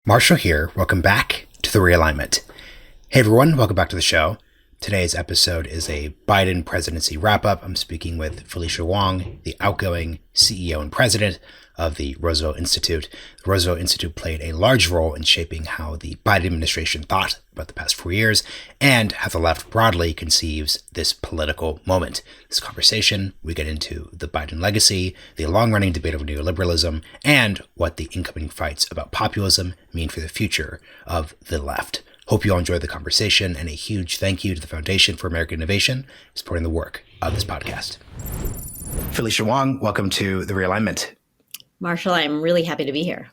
Marshall here. Welcome back to the Realignment. Hey everyone, welcome back to the show. Today's episode is a Biden presidency wrap-up. I'm speaking with Felicia Wong, the outgoing CEO and president of the Roosevelt Institute. The Roosevelt Institute played a large role in shaping how the Biden administration thought about the past 4 years and how the left broadly conceives this political moment. This conversation, we get into the Biden legacy, the long-running debate over neoliberalism, and what the incoming fights about populism mean for the future of the left. Hope you all enjoyed the conversation, and a huge thank you to the Foundation for American Innovation for supporting the work of this podcast. Felicia Wong, welcome to the Realignment. Marshall, I'm really happy to be here.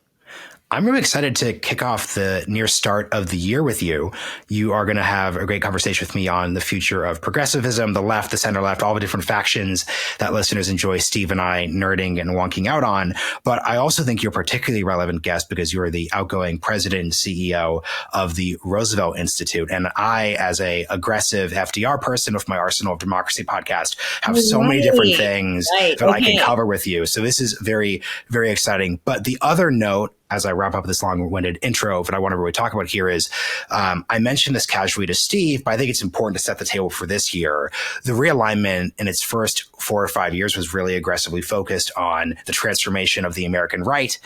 I'm really excited to kick off the near start of the year with you. You are going to have a great conversation with me on the future of progressivism, the left, the center left, all the different factions that listeners enjoy Steve and I nerding and wonking out on. But I also think you're a particularly relevant guest because you are the outgoing president and CEO of the Roosevelt Institute. And I, as a aggressive FDR person with my Arsenal of Democracy podcast, have so many different things that I can cover with you. So this is very, very exciting. But the other note, as I wrap up this long-winded intro, that I want to really talk about here is, I mentioned this casually to Steve, but I think it's important to set the table for this year. The realignment in its first 4 or 5 years was really aggressively focused on the transformation of the American right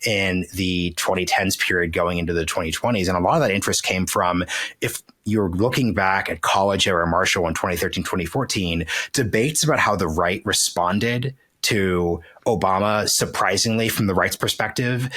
in the 2010s period going into the 2020s. And a lot of that interest came from, if you're looking back at college era Marshall in 2013, 2014, debates about how the right responded to Obama, surprisingly from the right's perspective,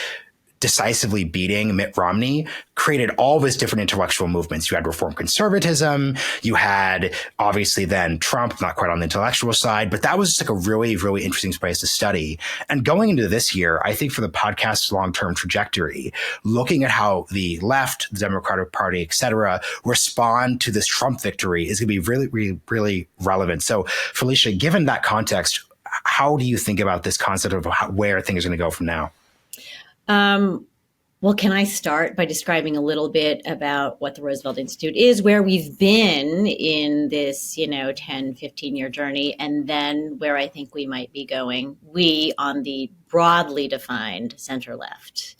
decisively beating Mitt Romney, created all these different intellectual movements. You had reform conservatism. You had, obviously, then Trump, not quite on the intellectual side, but that was just like a really, really interesting space to study. And going into this year, I think for the podcast's long-term trajectory, looking at how the left, the Democratic Party, et cetera, respond to this Trump victory is going to be really, really, really relevant. So, Felicia, given that context, how do you think about this concept of where things are going to go from now? Well, can I start by describing a little bit about what the Roosevelt Institute is, where we've been in this, 10, 15-year journey, and then where I think we might be going, we on the broadly defined center-left.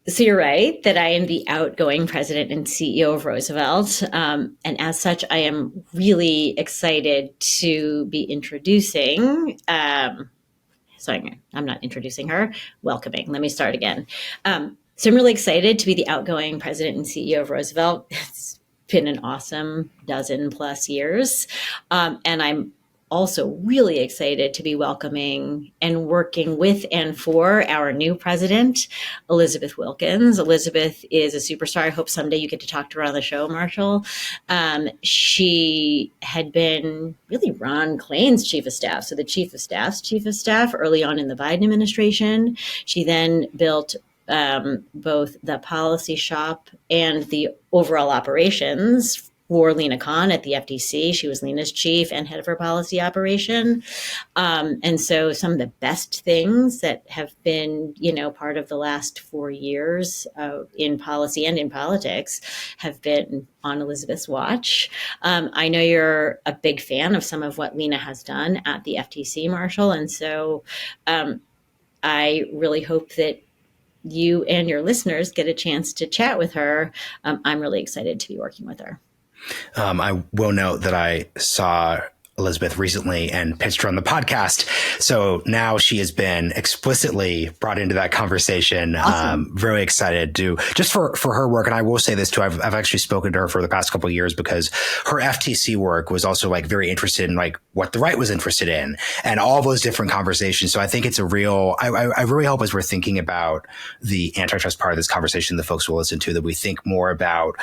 So you're right that I am the outgoing president and CEO of Roosevelt. And as such, I am really excited to be introducing sorry, I'm not introducing her, welcoming. Let me start again. So I'm really excited to be the outgoing president and CEO of Roosevelt. It's been an awesome 12+ years. And I'm also really excited to be welcoming and working with and for our new president, Elizabeth Wilkins. Elizabeth is a superstar. I hope someday you get to talk to her on the show, Marshall. She had been really Ron Klain's chief of staff. So the chief of staff early on in the Biden administration. She then built both the policy shop and the overall operations for Lena Khan at the FTC. She was Lena's chief and head of her policy operation. And so some of the best things that have been, part of the last 4 years in policy and in politics have been on Elizabeth's watch. I know you're a big fan of some of what Lena has done at the FTC, Marshall. And so I really hope that you and your listeners get a chance to chat with her. I'm really excited to be working with her. I will note that I saw Elizabeth recently and pitched her on the podcast. So now she has been explicitly brought into that conversation. Awesome. Very excited to just for her work. And I will say this too. I've actually spoken to her for the past couple of years because her FTC work was also very interested in what the right was interested in and all those different conversations. So I think it's a real, I really hope as we're thinking about the antitrust part of this conversation, the folks will listen to, that we think more about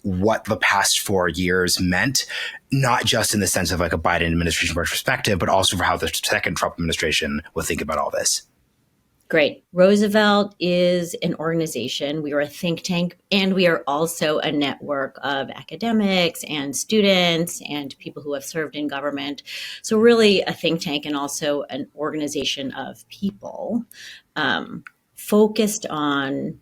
what the past 4 years meant, not just in the sense of a Biden administration perspective, but also for how the second Trump administration will think about all this. Great. Roosevelt is an organization. We are a think tank, and we are also a network of academics and students and people who have served in government. So really a think tank and also an organization of people focused on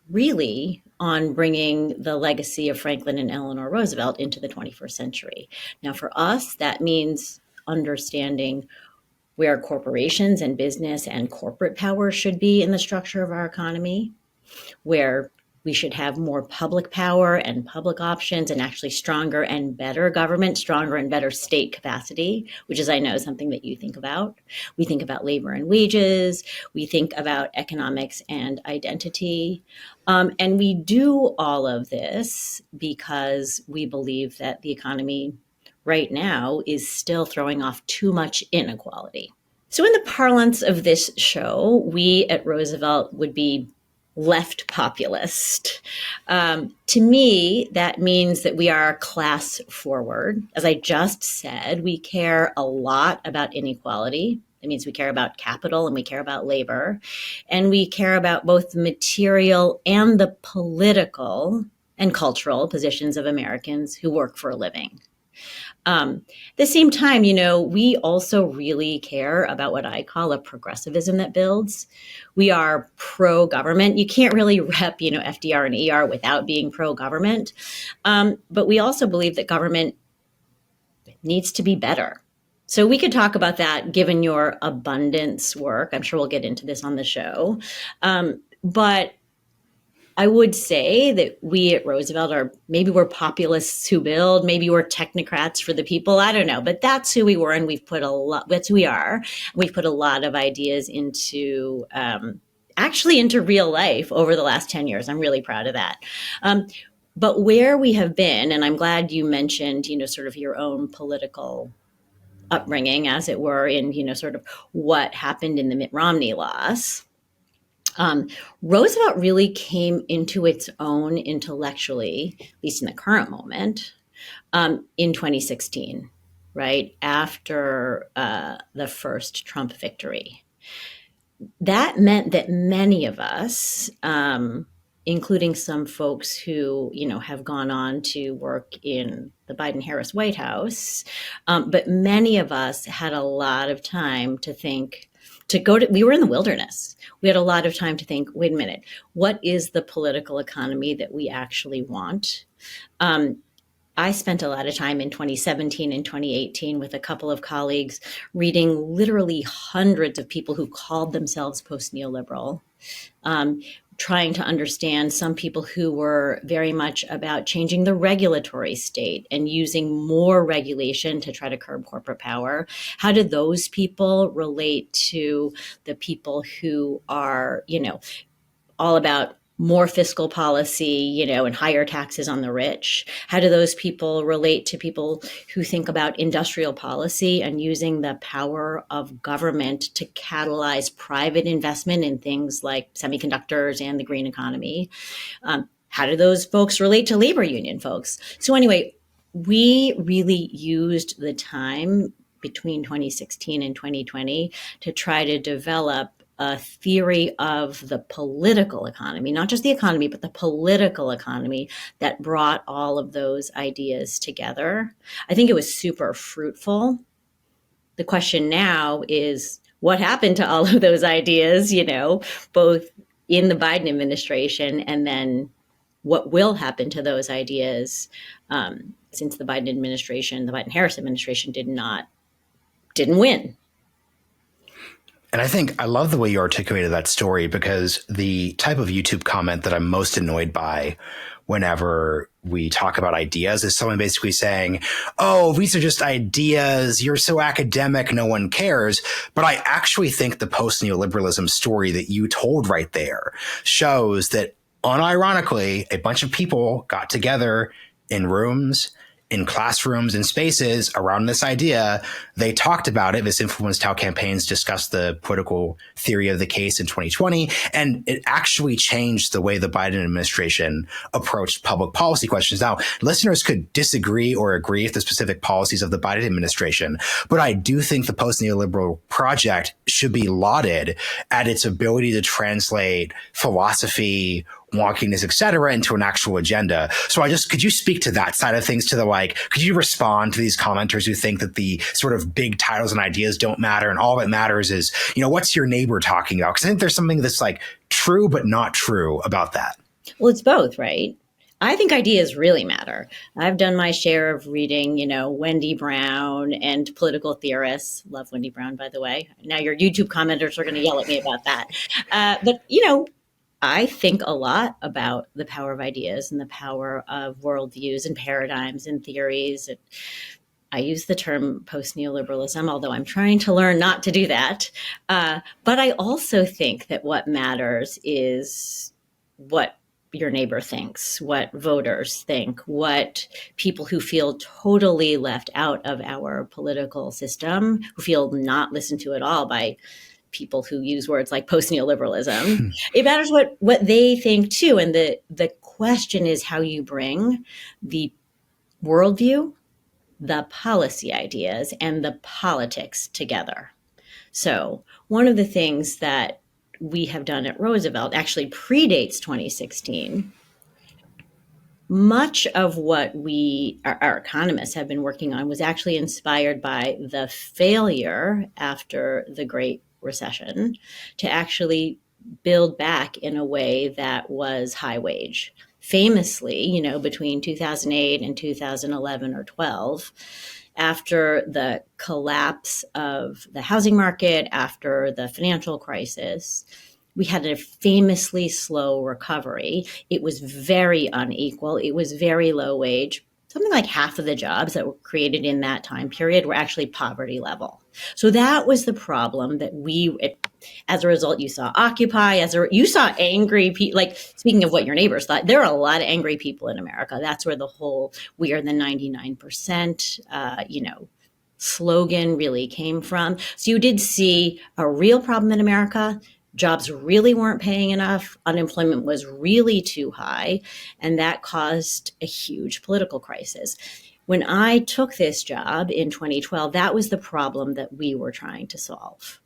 bringing the legacy of Franklin and Eleanor Roosevelt into the 21st century. Now, for us, that means understanding where corporations and business and corporate power should be in the structure of our economy. where we should have more public power and public options and actually stronger and better government, stronger and better state capacity, which is, I know, something that you think about. We think about labor and wages. We think about economics and identity. And we do all of this because we believe that the economy right now is still throwing off too much inequality. So, in the parlance of this show, we at Roosevelt would be left populist. To me, that means that we are class forward. As I just said, we care a lot about inequality. It means we care about capital and we care about labor. And we care about both the material and the political and cultural positions of Americans who work for a living. At the same time, we also really care about what I call a progressivism that builds. We are pro-government. You can't really rep, FDR and ER without being pro-government. But we also believe that government needs to be better. So we could talk about that given your abundance work. I'm sure we'll get into this on the show. But I would say that we at Roosevelt maybe we're populists who build, maybe we're technocrats for the people. I don't know, but that's who we were. And that's who we are. We've put a lot of ideas into real life over the last 10 years. I'm really proud of that. But where we have been, and I'm glad you mentioned, sort of your own political upbringing, as it were, in, sort of what happened in the Mitt Romney loss. Roosevelt really came into its own intellectually, at least in the current moment, in 2016, right after the first Trump victory. That meant that many of us, including some folks who, have gone on to work in the Biden-Harris White House, but many of us had a lot of time to think, we were in the wilderness. We had a lot of time to think, wait a minute, what is the political economy that we actually want? I spent a lot of time in 2017 and 2018 with a couple of colleagues reading literally hundreds of people who called themselves post-neoliberal, trying to understand some people who were very much about changing the regulatory state and using more regulation to try to curb corporate power. How do those people relate to the people who are, all about more fiscal policy, and higher taxes on the rich? How do those people relate to people who think about industrial policy and using the power of government to catalyze private investment in things like semiconductors and the green economy? How do those folks relate to labor union folks? So anyway, we really used the time between 2016 and 2020 to try to develop a theory of the political economy, not just the economy, but the political economy that brought all of those ideas together. I think it was super fruitful. The question now is what happened to all of those ideas, both in the Biden administration and then what will happen to those ideas since the Biden-Harris administration didn't win. And I think I love the way you articulated that story, because the type of YouTube comment that I'm most annoyed by whenever we talk about ideas is someone basically saying, oh, these are just ideas. You're so academic. No one cares. But I actually think the post-neoliberalism story that you told right there shows that, unironically, a bunch of people got together in rooms, in classrooms and spaces around this idea. They talked about it. This influenced how campaigns discussed the political theory of the case in 2020. And it actually changed the way the Biden administration approached public policy questions. Now, listeners could disagree or agree with the specific policies of the Biden administration, but I do think the post-neoliberal project should be lauded at its ability to translate philosophy, wonkiness, et cetera, into an actual agenda. So could you speak to that side of things, could you respond to these commenters who think that the sort of big titles and ideas don't matter and all that matters is, what's your neighbor talking about? Because I think there's something that's true but not true about that. Well, it's both, right? I think ideas really matter. I've done my share of reading, Wendy Brown and political theorists. Love Wendy Brown, by the way. Now your YouTube commenters are going to yell at me about that. But I think a lot about the power of ideas and the power of worldviews and paradigms and theories. I use the term post-neoliberalism, although I'm trying to learn not to do that. But I also think that what matters is what your neighbor thinks, what voters think, what people who feel totally left out of our political system, who feel not listened to at all by people who use words like post-neoliberalism. It matters what they think too. And the question is how you bring the worldview, the policy ideas, and the politics together. So one of the things that we have done at Roosevelt actually predates 2016. Much of what our economists have been working on was actually inspired by the failure after the Great Recession to actually build back in a way that was high wage. Famously, between 2008 and 2011 or 12, after the collapse of the housing market, after the financial crisis, we had a famously slow recovery. It was very unequal. It was very low wage. Something like half of the jobs that were created in that time period were actually poverty level. So that was the problem that as a result, you saw Occupy, you saw angry people. Like, speaking of what your neighbors thought, there are a lot of angry people in America. That's where the whole "we are the 99%," slogan really came from. So you did see a real problem in America. Jobs really weren't paying enough. Unemployment was really too high. And that caused a huge political crisis. When I took this job in 2012, that was the problem that we were trying to solve.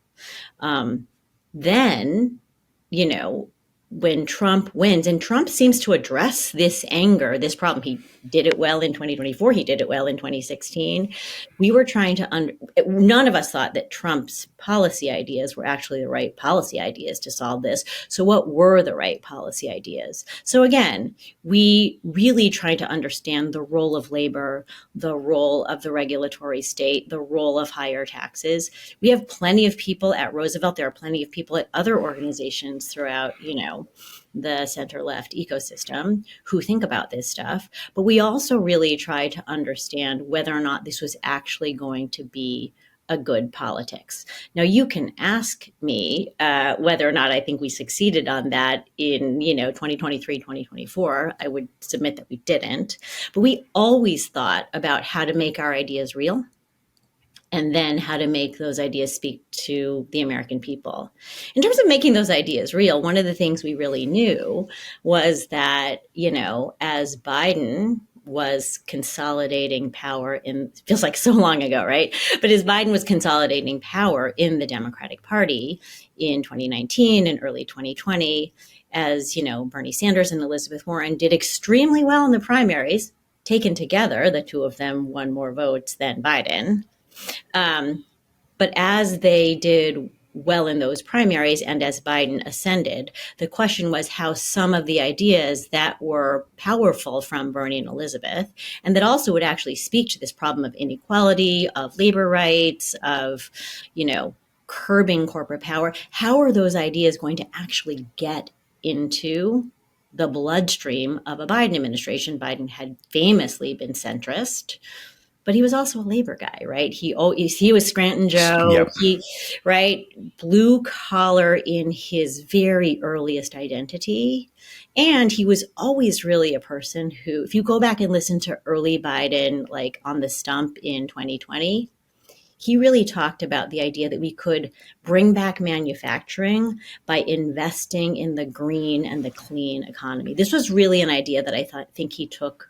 Then, when Trump wins, and Trump seems to address this anger, this problem. He did it well in 2024. He did it well in 2016. We were trying to, none of us thought that Trump's policy ideas were actually the right policy ideas to solve this. So what were the right policy ideas? So again, we really tried to understand the role of labor, the role of the regulatory state, the role of higher taxes. We have plenty of people at Roosevelt. There are plenty of people at other organizations throughout, the center-left ecosystem who think about this stuff. But we also really try to understand whether or not this was actually going to be a good politics. Now, you can ask me whether or not I think we succeeded on that in, 2023, 2024. I would submit that we didn't. But we always thought about how to make our ideas real, and then how to make those ideas speak to the American people. In terms of making those ideas real, one of the things we really knew was that, as Biden was consolidating power feels like so long ago, right? But as Biden was consolidating power in the Democratic Party in 2019 and early 2020, as, Bernie Sanders and Elizabeth Warren did extremely well in the primaries, taken together, the two of them won more votes than Biden. But as they did well in those primaries and as Biden ascended, the question was how some of the ideas that were powerful from Bernie and Elizabeth, and that also would actually speak to this problem of inequality, of labor rights, of, curbing corporate power, how are those ideas going to actually get into the bloodstream of a Biden administration? Biden had famously been centrist, but he was also a labor guy, right? He was Scranton Joe. Yep. Blue collar in his very earliest identity. And he was always really a person who, if you go back and listen to early Biden, like on the stump in 2020, he really talked about the idea that we could bring back manufacturing by investing in the green and the clean economy. This was really an idea that I think he took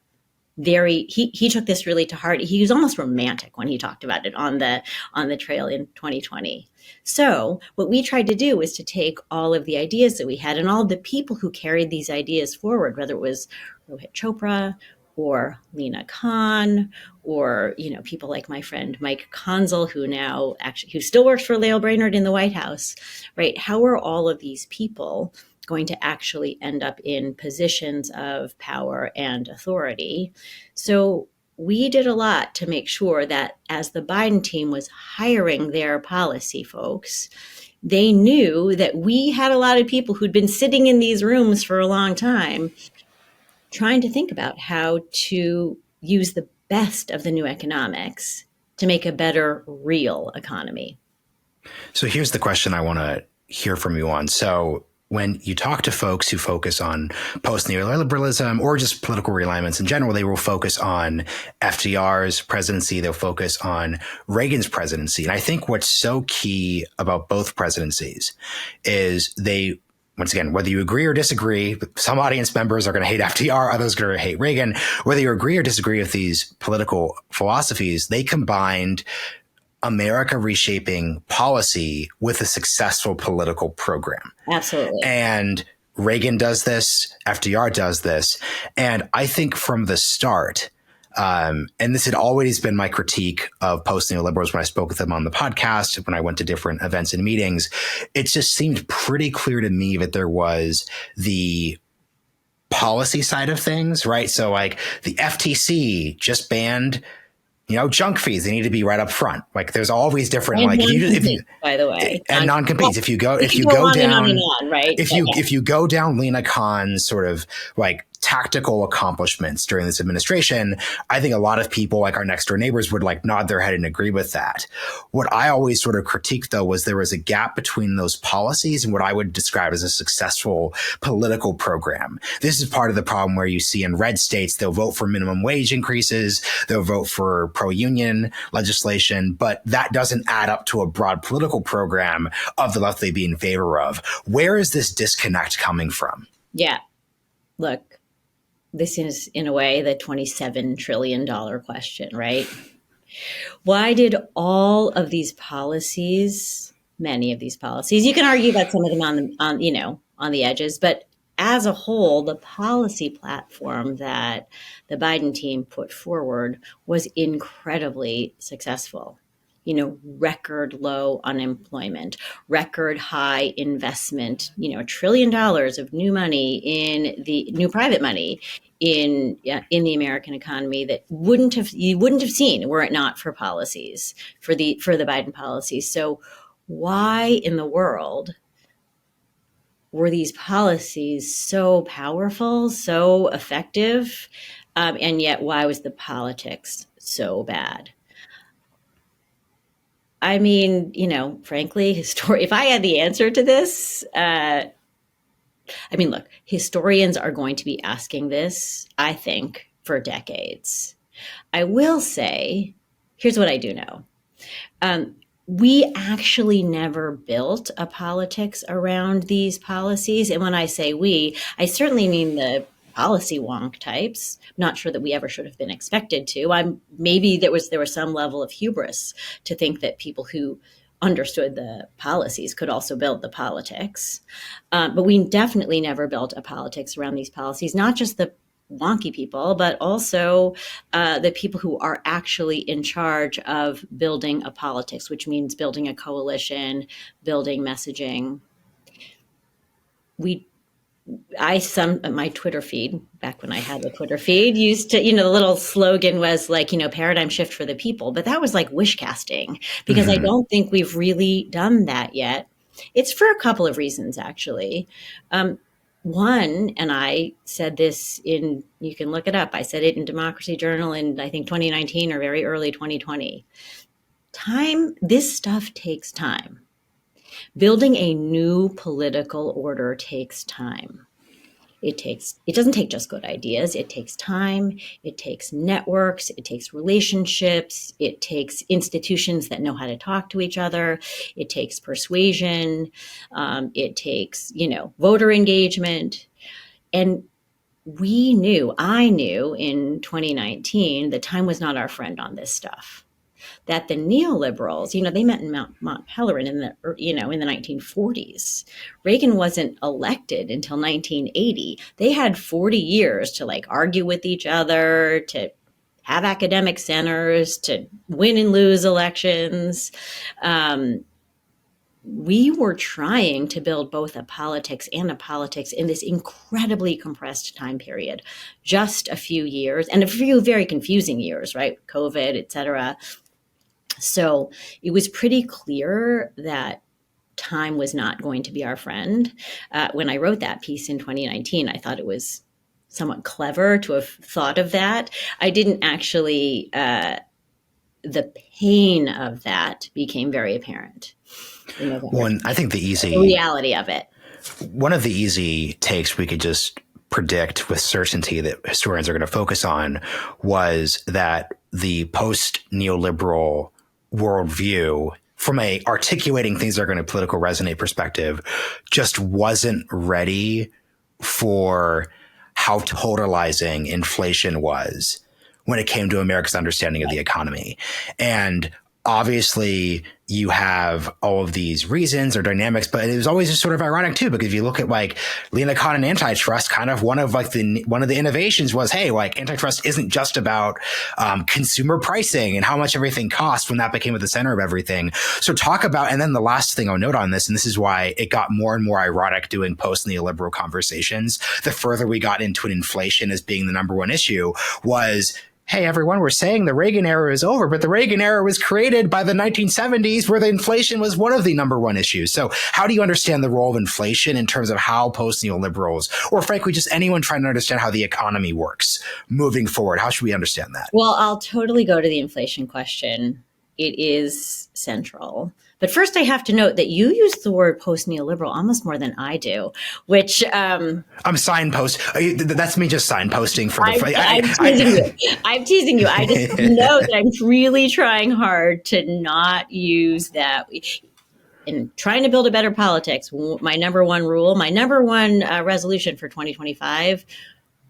he took this really to heart. He was almost romantic when he talked about it on the trail in 2020. So what we tried to do was to take all of the ideas that we had and all of the people who carried these ideas forward, whether it was Rohit Chopra or Lena Khan, or people like my friend Mike Conzel, who still works for Lael Brainerd in the White House, right? How are all of these people going to actually end up in positions of power and authority? So we did a lot to make sure that as the Biden team was hiring their policy folks, They knew that we had a lot of people who'd been sitting in these rooms for a long time trying to think about how to use the best of the new economics to make a better real economy. So here's the question I want to hear from you on. So when you talk to folks who focus on post-neoliberalism or just political realignments in general, they will focus on FDR's presidency. They'll focus on Reagan's presidency. And I think what's so key about both presidencies is they, once again, whether you agree or disagree, some audience members are going to hate FDR, others are going to hate Reagan. Whether you agree or disagree with these political philosophies, they combined America reshaping policy with a successful political program. Absolutely. And Reagan does this, FDR does this. And I think from the start, and this had always been my critique of post-neoliberals when I spoke with them on the podcast, when I went to different events and meetings, it just seemed pretty clear to me that there was the policy side of things, right? So like the FTC just banned junk fees, they need to be right up front. Like there's always different, and like if you, by the way, and non-competes. If you go down, right? If you go down Lena Khan's sort of like tactical accomplishments during this administration, I think a lot of people, like our next door neighbors, would like nod their head and agree with that. What I always sort of critiqued, though, was there was a gap between those policies and what I would describe as a successful political program. This is part of the problem where you see in red states, they'll vote for minimum wage increases, they'll vote for pro-union legislation, but that doesn't add up to a broad political program of the left they'd be in favor of. Where is this disconnect coming from? Yeah. Look, this is, in a way, the $27 trillion question, right? Why did all of these policies, many of these policies, you can argue about some of them on the edges, but as a whole, the policy platform that the Biden team put forward was incredibly successful. Record low unemployment, record high investment, $1 trillion of new money in the new private money in the American economy that you wouldn't have seen were it not for policies, for the Biden policies. So why in the world were these policies so powerful, so effective, and yet why was the politics so bad? I mean, frankly, if I had the answer to this, look, historians are going to be asking this, I think, for decades. I will say, here's what I do know. We actually never built a politics around these policies. And when I say we, I certainly mean the policy wonk types. I'm not sure that we ever should have been expected to. Maybe there was some level of hubris to think that people who understood the policies could also build the politics. But we definitely never built a politics around these policies, not just the wonky people, but also the people who are actually in charge of building a politics, which means building a coalition, building messaging. My Twitter feed, back when I had the Twitter feed, used to, the little slogan was like, paradigm shift for the people. But that was like wish casting, because I don't think we've really done that yet. It's for a couple of reasons, actually. One, and I said this you can look it up, I said it in Democracy Journal in, I think, 2019 or very early 2020. This stuff takes time. Building a new political order takes time. It doesn't take just good ideas. It takes time. It takes networks. It takes relationships. It takes institutions that know how to talk to each other. It takes persuasion. It takes, voter engagement. And I knew in 2019 that time was not our friend on this stuff. That the neoliberals, they met in Mount Pelerin in the 1940s. Reagan wasn't elected until 1980. They had 40 years to argue with each other, to have academic centers, to win and lose elections. We were trying to build both a politics and a politics in this incredibly compressed time period, just a few years, and a few very confusing years, right? COVID, et cetera. So it was pretty clear that time was not going to be our friend. When I wrote that piece in 2019, I thought it was somewhat clever to have thought of that. I didn't actually, the pain of that became very apparent in November. Well, and I think the reality of it. One of the easy takes we could just predict with certainty that historians are going to focus on was that the post-neoliberal worldview, from a articulating things that are going to political resonate perspective, just wasn't ready for how totalizing inflation was when it came to America's understanding of the economy. And obviously you have all of these reasons or dynamics, but it was always just sort of ironic too, because if you look at like Lena Khan and antitrust, kind of one of the innovations was, hey, like antitrust isn't just about consumer pricing and how much everything costs, when that became at the center of everything. So talk about, and then the last thing I'll note on this, and this is why it got more and more ironic doing post-neoliberal conversations, the further we got into inflation as being the number one issue, was, hey, everyone, we're saying the Reagan era is over, but the Reagan era was created by the 1970s, where the inflation was one of the number one issues. So how do you understand the role of inflation in terms of how post-neoliberals, or frankly, just anyone trying to understand how the economy works moving forward? How should we understand that? Well, I'll totally go to the inflation question. It is central. But first, I have to note that you use the word post-neoliberal almost more than I do, which I'm signpost. That's me just signposting for the. I'm teasing you. I just know that I'm really trying hard to not use that. In trying to build a better politics, my number one rule, my number one resolution for 2025.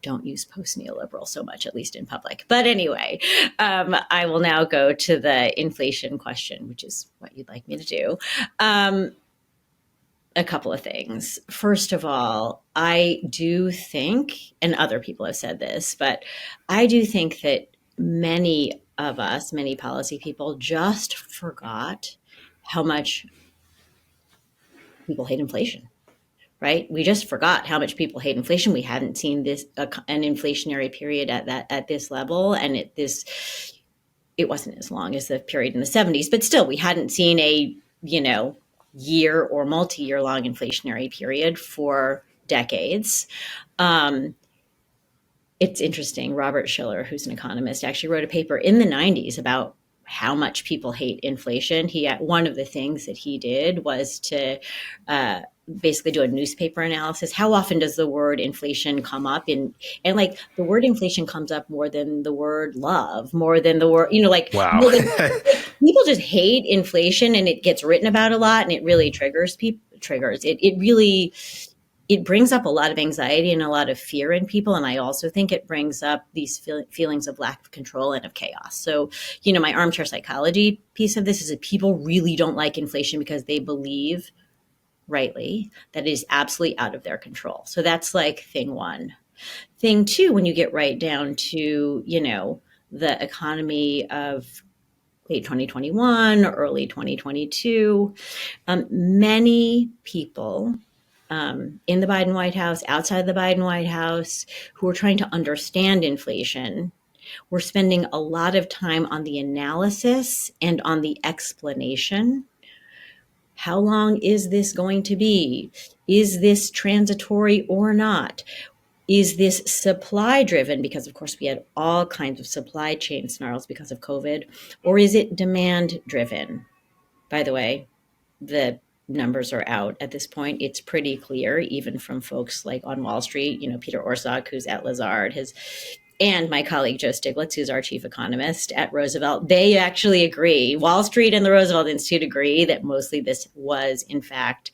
Don't use post-neoliberal so much, at least in public. But anyway, I will now go to the inflation question, which is what you'd like me to do. A couple of things. First of all, I do think, and other people have said this, but I do think that many of us, many policy people, just forgot how much people hate inflation. Right? We just forgot how much people hate inflation. We hadn't seen this an inflationary period at this level, and it wasn't as long as the period in the 70s, but still, we hadn't seen a year or multi-year long inflationary period for decades. It's interesting. Robert Shiller, who's an economist, actually wrote a paper in the 90s about how much people hate inflation. One of the things that he did was to basically do a newspaper analysis. How often does the word inflation come up and like the word inflation comes up more than the word love, more than the word, wow. People just hate inflation, and it gets written about a lot, and it really triggers people. It brings up a lot of anxiety and a lot of fear in people. And I also think it brings up these feelings of lack of control and of chaos. So, my armchair psychology piece of this is that people really don't like inflation because they believe, rightly, that it is absolutely out of their control. So that's like thing one. Thing two, when you get right down to, the economy of late 2021, early 2022, many people in the Biden White House, outside the Biden White House, who are trying to understand inflation, we're spending a lot of time on the analysis and on the explanation. How long is this going to be? Is this transitory or not? Is this supply driven? Because of course we had all kinds of supply chain snarls because of COVID. Or is it demand driven? By the way, the numbers are out at this point. It's pretty clear, even from folks like on Wall Street, Peter Orszag, who's at Lazard, and my colleague Joe Stiglitz, who's our chief economist at Roosevelt, they actually agree. Wall Street and the Roosevelt Institute agree that mostly this was, in fact,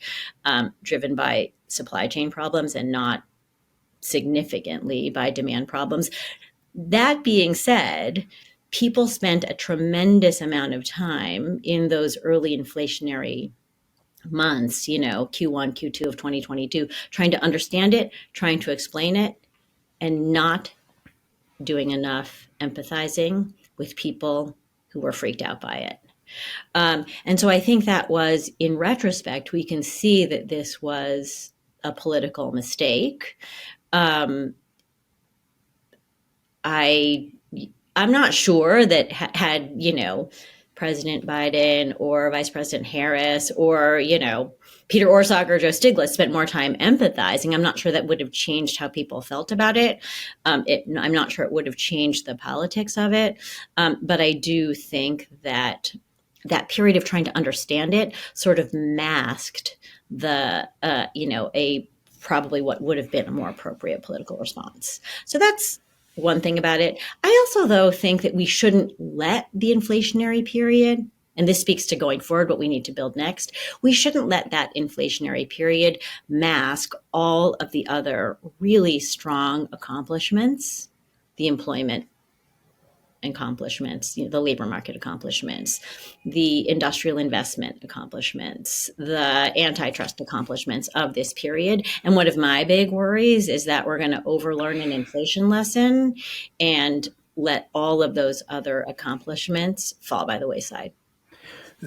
driven by supply chain problems and not significantly by demand problems. That being said, people spent a tremendous amount of time in those early inflationary months, Q1, Q2 of 2022, trying to understand it, trying to explain it, and not doing enough empathizing with people who were freaked out by it. And so I think that was, in retrospect, we can see that this was a political mistake. I'm not sure that had President Biden or Vice President Harris or, Peter Orszag or Joe Stiglitz spent more time empathizing, I'm not sure that would have changed how people felt about it. I'm not sure it would have changed the politics of it. But I do think that period of trying to understand it sort of masked the, a probably what would have been a more appropriate political response. So that's one thing about it. I also, though, think that we shouldn't let the inflationary period, and this speaks to going forward, what we need to build next, we shouldn't let that inflationary period mask all of the other really strong accomplishments, the employment accomplishments, the labor market accomplishments, the industrial investment accomplishments, the antitrust accomplishments of this period. And one of my big worries is that we're going to overlearn an inflation lesson and let all of those other accomplishments fall by the wayside.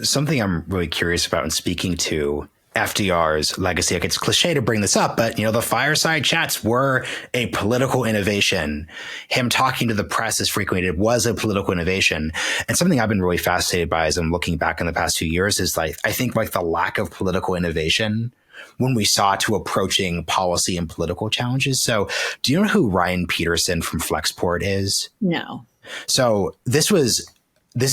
Something I'm really curious about in speaking to FDR's legacy. Like, it's cliche to bring this up, but the fireside chats were a political innovation. Him talking to the press as frequently, it was a political innovation. And something I've been really fascinated by as I'm looking back in the past few years is I think the lack of political innovation when we saw to approaching policy and political challenges. So do you know who Ryan Peterson from Flexport is? No. So this has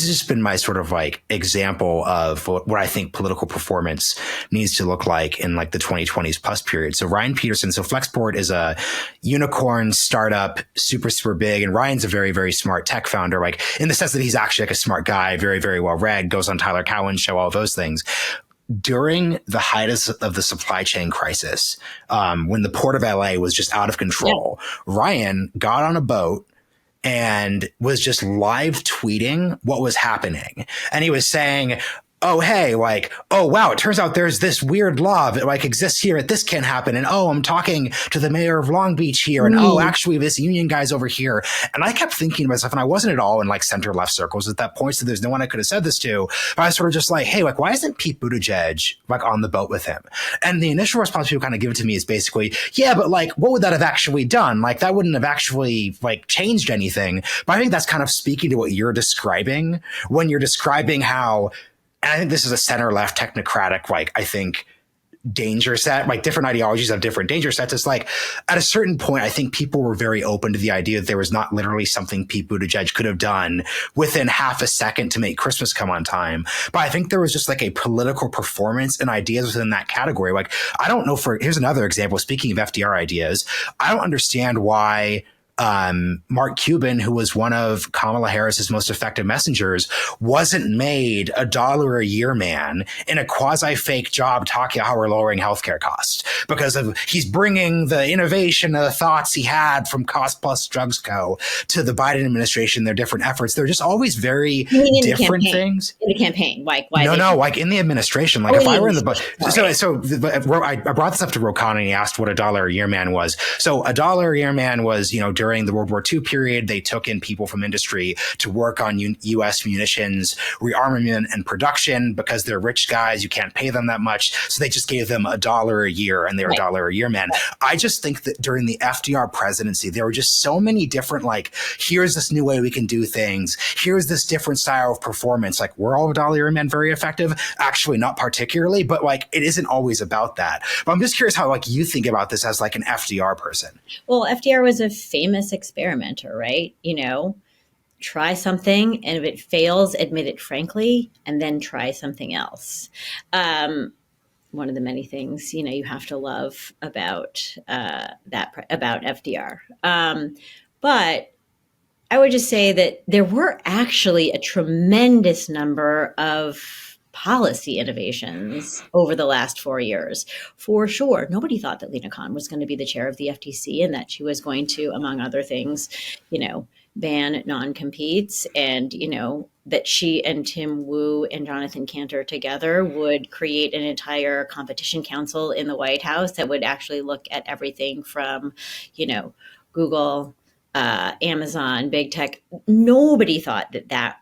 just been my sort of example of what I think political performance needs to look like in the 2020s plus period. So Ryan Peterson, so Flexport is a unicorn startup, super, super big. And Ryan's a very, very smart tech founder, in the sense that he's actually a smart guy, very, very well read, goes on Tyler Cowen's show, all of those things. During the height of the supply chain crisis, when the port of LA was just out of control, Ryan got on a boat and was just live tweeting what was happening. And he was saying, oh, hey, oh, wow, it turns out there's this weird law that exists here. This can't happen. And, oh, I'm talking to the mayor of Long Beach here. And, oh, actually, this union guy's over here. And I kept thinking to myself, and I wasn't at all in center left circles at that point. So there's no one I could have said this to. But I was sort of just hey, why isn't Pete Buttigieg on the boat with him? And the initial response people kind of give it to me is basically, yeah, but what would that have actually done? That wouldn't have actually changed anything. But I think that's kind of speaking to what you're describing when you're describing how, and I think this is a center-left technocratic, I think, danger set. Different ideologies have different danger sets. It's at a certain point, I think people were very open to the idea that there was not literally something Pete Buttigieg could have done within half a second to make Christmas come on time. But I think there was just a political performance and ideas within that category. I don't know here's another example. Speaking of FDR ideas, I don't understand why Mark Cuban, who was one of Kamala Harris's most effective messengers, wasn't made a dollar a year man in a quasi fake job talking about how we're lowering healthcare costs because he's bringing the innovation, the thoughts he had from Cost Plus Drugs Co. to the Biden administration, their different efforts. They're just always very different things. In the campaign, why? No, in the administration. If I were in the I brought this up to Rokan and he asked what a dollar a year man was. So a dollar a year man was, during the World War II period, they took in people from industry to work on U.S. munitions, rearmament, and production because they're rich guys. You can't pay them that much. So they just gave them $1 a year and they were a dollar a year men. I just think that during the FDR presidency, there were just so many different, here's this new way we can do things. Here's this different style of performance. Were all $1 a year men very effective? Actually, not particularly, but it isn't always about that. But I'm just curious how you think about this as an FDR person. Well, FDR was a famous experimenter, right? Try something, and if it fails, admit it frankly, and then try something else. One of the many things you have to love about about FDR. But I would just say that there were actually a tremendous number of policy innovations over the last 4 years. For sure, nobody thought that Lena Khan was going to be the chair of the FTC and that she was going to, among other things, ban non-competes, and, that she and Tim Wu and Jonathan Cantor together would create an entire competition council in the White House that would actually look at everything from, Google, Amazon, big tech. Nobody thought that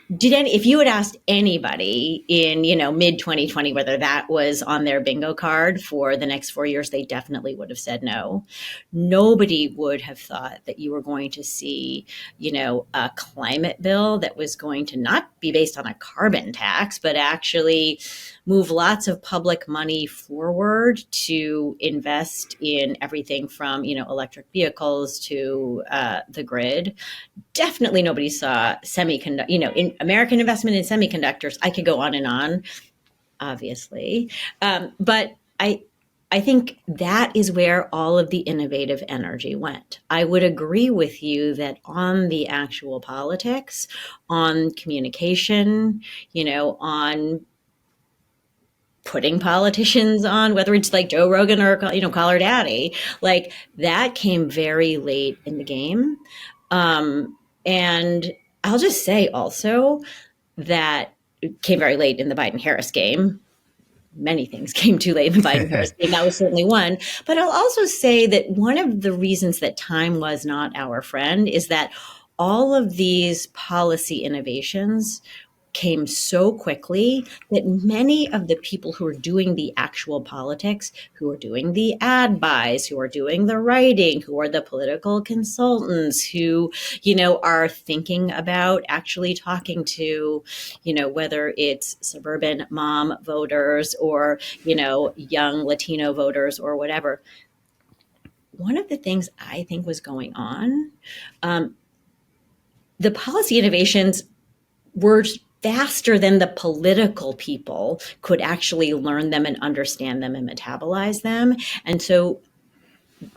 if you had asked anybody in, mid 2020 whether that was on their bingo card for the next 4 years, they definitely would have said no. Nobody would have thought that you were going to see, a climate bill that was going to not be based on a carbon tax, but actually move lots of public money forward to invest in everything from, electric vehicles to the grid. Definitely nobody saw in American investment in semiconductors. I could go on and on, obviously. But I think that is where all of the innovative energy went. I would agree with you that on the actual politics, on communication, on putting politicians on, whether it's like Joe Rogan or, Call Her Daddy, like that came very late in the game. And I'll just say also that it came very late in the Biden-Harris game. Many things came too late in the Biden-Harris game. That was certainly one. But I'll also say that one of the reasons that time was not our friend is that all of these policy innovations came so quickly that many of the people who are doing the actual politics, who are doing the ad buys, who are doing the writing, who are the political consultants, who, are thinking about actually talking to, whether it's suburban mom voters or, young Latino voters or whatever. One of the things I think was going on, the policy innovations were faster than the political people could actually learn them and understand them and metabolize them. And so,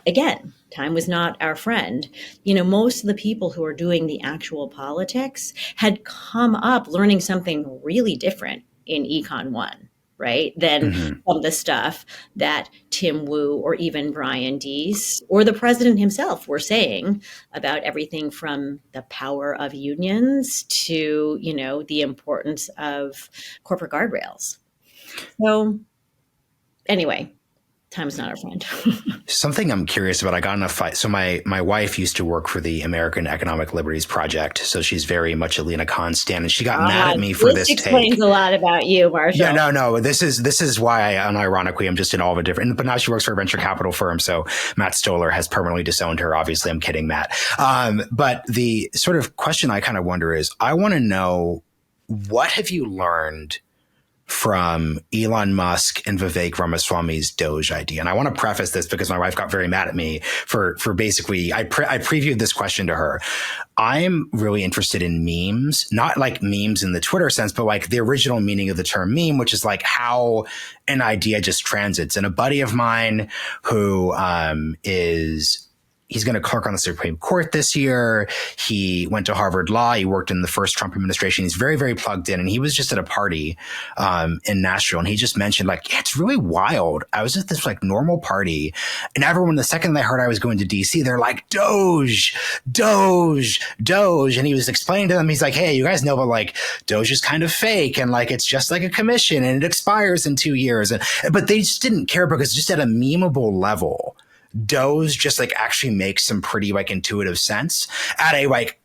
again, time was not our friend. Most of the people who are doing the actual politics had come up learning something really different in Econ 1, right? Than some of the stuff that Tim Wu or even Brian Deese or the president himself were saying about everything from the power of unions to, the importance of corporate guardrails. So anyway, time's not our friend. Something I'm curious about, I got in a fight. So my wife used to work for the American Economic Liberties Project. So she's very much a Lena Khan stan, and she got mad at me for this take. This explains a lot about you, Marshall. Yeah, no. This is why unironically, I'm just in all of a different, but now she works for a venture capital firm. So Matt Stoller has permanently disowned her. Obviously, I'm kidding, Matt. But the sort of question I kind of wonder is, I want to know, what have you learned from Elon Musk and Vivek Ramaswamy's DOGE idea? And I want to preface this because my wife got very mad at me for basically, I previewed this question to her. I'm really interested in memes, not like memes in the Twitter sense, but like the original meaning of the term meme, which is like how an idea just transits. And a buddy of mine who he's going to clerk on the Supreme Court this year. He went to Harvard Law. He worked in the first Trump administration. He's very, very plugged in. And he was just at a party in Nashville. And he just mentioned, like, yeah, it's really wild. I was at this like normal party, and everyone, the second they heard I was going to DC, they're like, DOGE. And he was explaining to them, he's like, hey, you guys know, but like DOGE is kind of fake. And like, it's just like a commission and it expires in 2 years. But they just didn't care because just at a memeable level, DOGE just like actually makes some pretty like intuitive sense at a like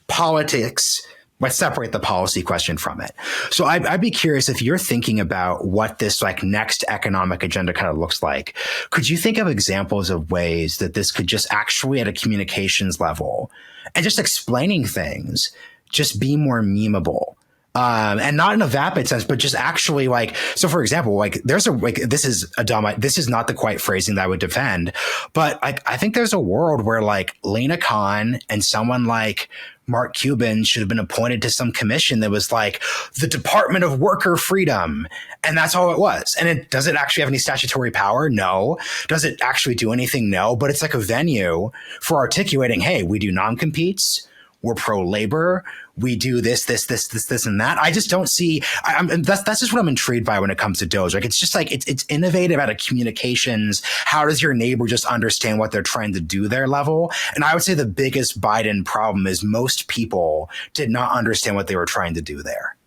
politics. Let's separate the policy question from it. So I'd be curious, if you're thinking about what this like next economic agenda kind of looks like, could you think of examples of ways that this could just actually at a communications level and just explaining things just be more memeable? And not in a vapid sense, but just actually like, so for example, like there's a, like, this is not the quite phrasing that I would defend, but I think there's a world where like Lena Khan and someone like Mark Cuban should have been appointed to some commission that was like the Department of Worker Freedom. And that's all it was. And does it actually have any statutory power? No. Does it actually do anything? No. But it's like a venue for articulating, hey, we do non-competes. We're pro-labor. We do this, and that. I just don't see. That's just what I'm intrigued by when it comes to DOGE. Like, it's just like it's innovative at a communications. How does your neighbor just understand what they're trying to do there level? And I would say the biggest Biden problem is most people did not understand what they were trying to do there.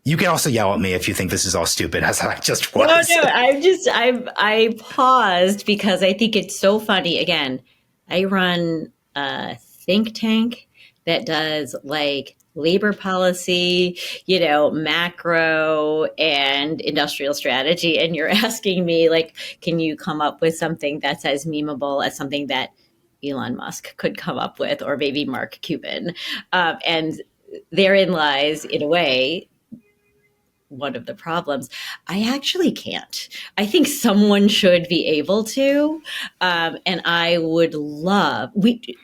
You can also yell at me if you think this is all stupid, as I just was. No, I paused because I think it's so funny. Again, I run a think tank that does like labor policy, macro and industrial strategy. And you're asking me, like, can you come up with something that's as memeable as something that Elon Musk could come up with, or maybe Mark Cuban? And therein lies, in a way, one of the problems. I actually can't. I think someone should be able to. And I would love,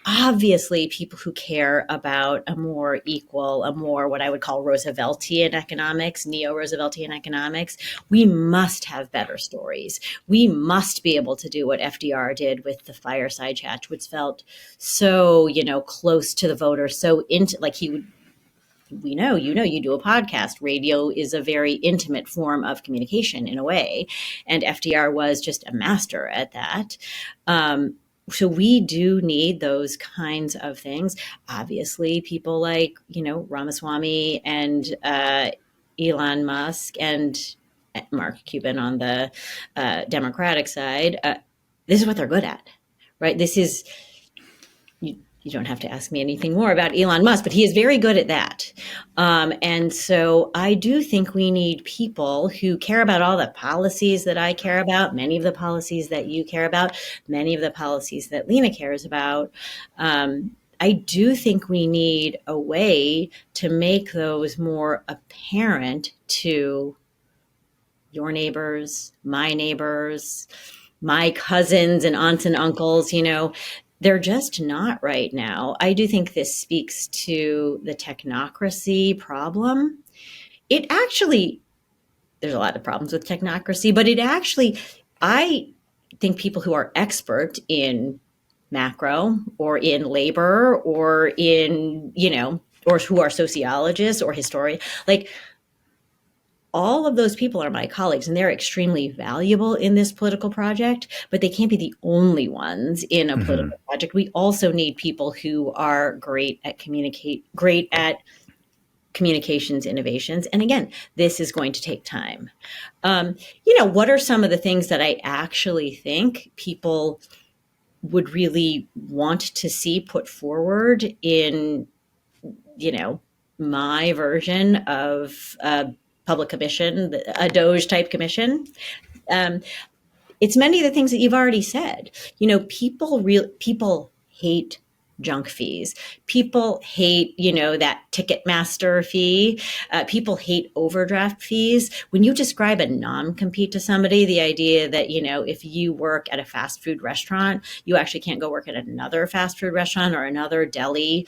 obviously, people who care about a more equal, a more what I would call Rooseveltian economics, neo-Rooseveltian economics, we must have better stories. We must be able to do what FDR did with the fireside chat, which felt so, close to the voter, so into, like he would, you do a podcast. Radio is a very intimate form of communication in a way. And FDR was just a master at that. So we do need those kinds of things. Obviously, people like, Ramaswamy and Elon Musk and Mark Cuban on the Democratic side, this is what they're good at, right? This is, you don't have to ask me anything more about Elon Musk, but he is very good at that. And so I do think we need people who care about all the policies that I care about, many of the policies that you care about, many of the policies that Lena cares about. I do think we need a way to make those more apparent to your neighbors, my cousins and aunts and uncles, they're just not right now. I do think this speaks to the technocracy problem. There's a lot of problems with technocracy, but I think people who are expert in macro or in labor or in, or who are sociologists or historians, like, all of those people are my colleagues, and they're extremely valuable in this political project, but they can't be the only ones in a political project. We also need people who are great at communications innovations. And again, this is going to take time. What are some of the things that I actually think people would really want to see put forward in, my version of public commission, a DOGE type commission? It's many of the things that you've already said. People hate junk fees. People hate, that Ticketmaster fee. People hate overdraft fees. When you describe a non-compete to somebody, the idea that, if you work at a fast food restaurant, you actually can't go work at another fast food restaurant or another deli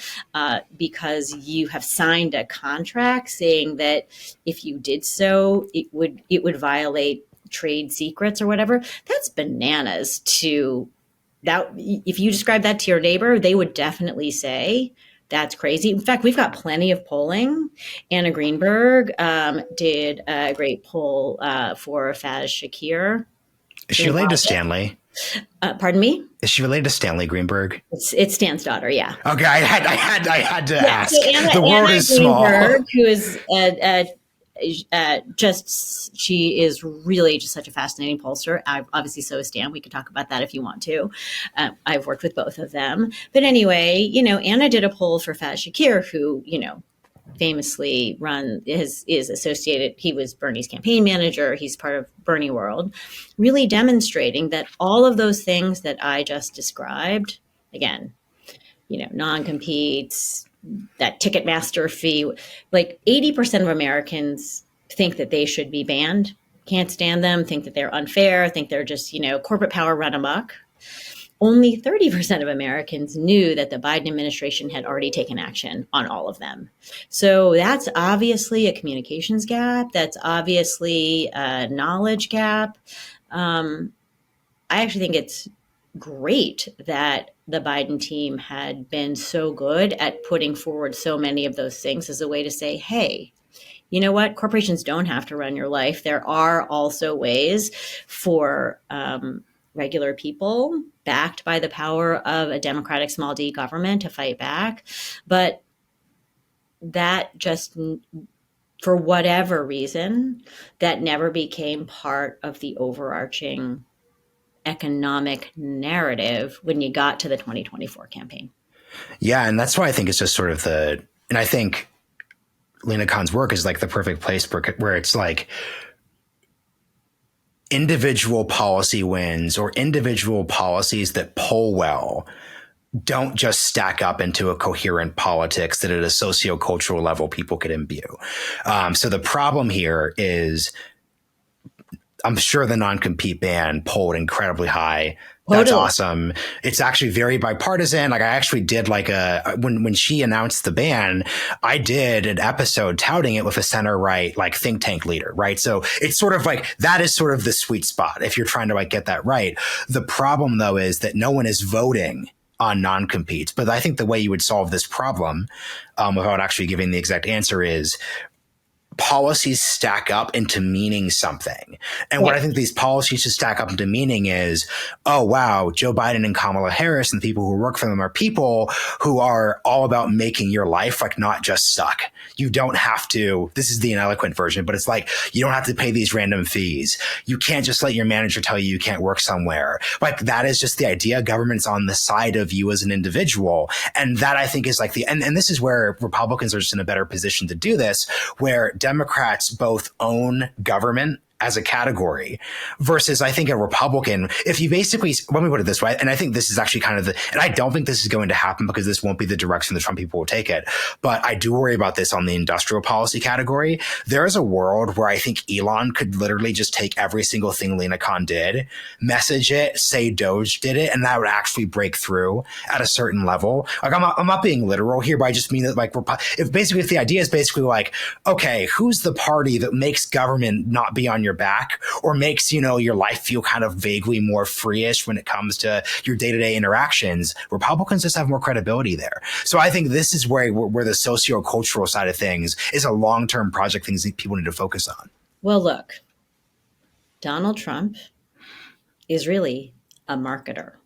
because you have signed a contract saying that if you did so, it would violate trade secrets or whatever. That's bananas to that. If you describe that to your neighbor, they would definitely say that's crazy. In fact, we've got plenty of polling. Anna Greenberg did a great poll for Faz Shakir. Is she related to Stanley? Pardon me? Is she related to Stanley Greenberg? It's Stan's daughter, yeah. Okay, I had to ask. So the world Anna is Greenberg, small. Who is she is really just such a fascinating pollster. Obviously, so is Stan. We could talk about that if you want to. I've worked with both of them. But anyway, Anna did a poll for Faz Shakir, who, famously is associated. He was Bernie's campaign manager. He's part of Bernie World, really demonstrating that all of those things that I just described, again, non-competes, that Ticketmaster fee, like 80% of Americans think that they should be banned, can't stand them, think that they're unfair, think they're just, corporate power run amok. Only 30% of Americans knew that the Biden administration had already taken action on all of them. So that's obviously a communications gap. That's obviously a knowledge gap. I actually think it's great that the Biden team had been so good at putting forward so many of those things as a way to say, hey, you know what? Corporations don't have to run your life. There are also ways for regular people backed by the power of a democratic small d government to fight back. But that just, for whatever reason, that never became part of the overarching economic narrative when you got to the 2024 campaign. Yeah, and that's why I think it's just sort of and I think Lena Khan's work is like the perfect place where it's like individual policy wins or individual policies that poll well don't just stack up into a coherent politics that at a sociocultural level people could imbue. So the problem here is I'm sure the non-compete ban polled incredibly high. That's Totally. awesome. It's actually very bipartisan. Like I actually did when she announced the ban, I did an episode touting it with a center right, like think tank leader, right? So it's sort of like that is sort of the sweet spot if you're trying to like get that right. The problem though is that no one is voting on non-competes. But I think the way you would solve this problem, without actually giving the exact answer, is policies stack up into meaning something. And what I think these policies should stack up into meaning is, oh, wow, Joe Biden and Kamala Harris and the people who work for them are people who are all about making your life like not just suck. You don't have to, this is the ineloquent version, but it's like, you don't have to pay these random fees. You can't just let your manager tell you can't work somewhere. Like that is just the idea. Government's on the side of you as an individual. And that I think is like and this is where Republicans are just in a better position to do this, where Democrats both own government as a category versus I think a Republican, if you basically, let me put it this way, and I think this is actually kind of and I don't think this is going to happen because this won't be the direction the Trump people will take it, but I do worry about this on the industrial policy category. There is a world where I think Elon could literally just take every single thing Lena Khan did, message it, say DOGE did it, and that would actually break through at a certain level. Like I'm not being literal here, but I just mean that like, if the idea is basically like, okay, who's the party that makes government not be on your back or makes, your life feel kind of vaguely more free-ish when it comes to your day-to-day interactions? Republicans just have more credibility there. So I think this is where the socio-cultural side of things is a long-term project, things that people need to focus on. Well, look, Donald Trump is really a marketer.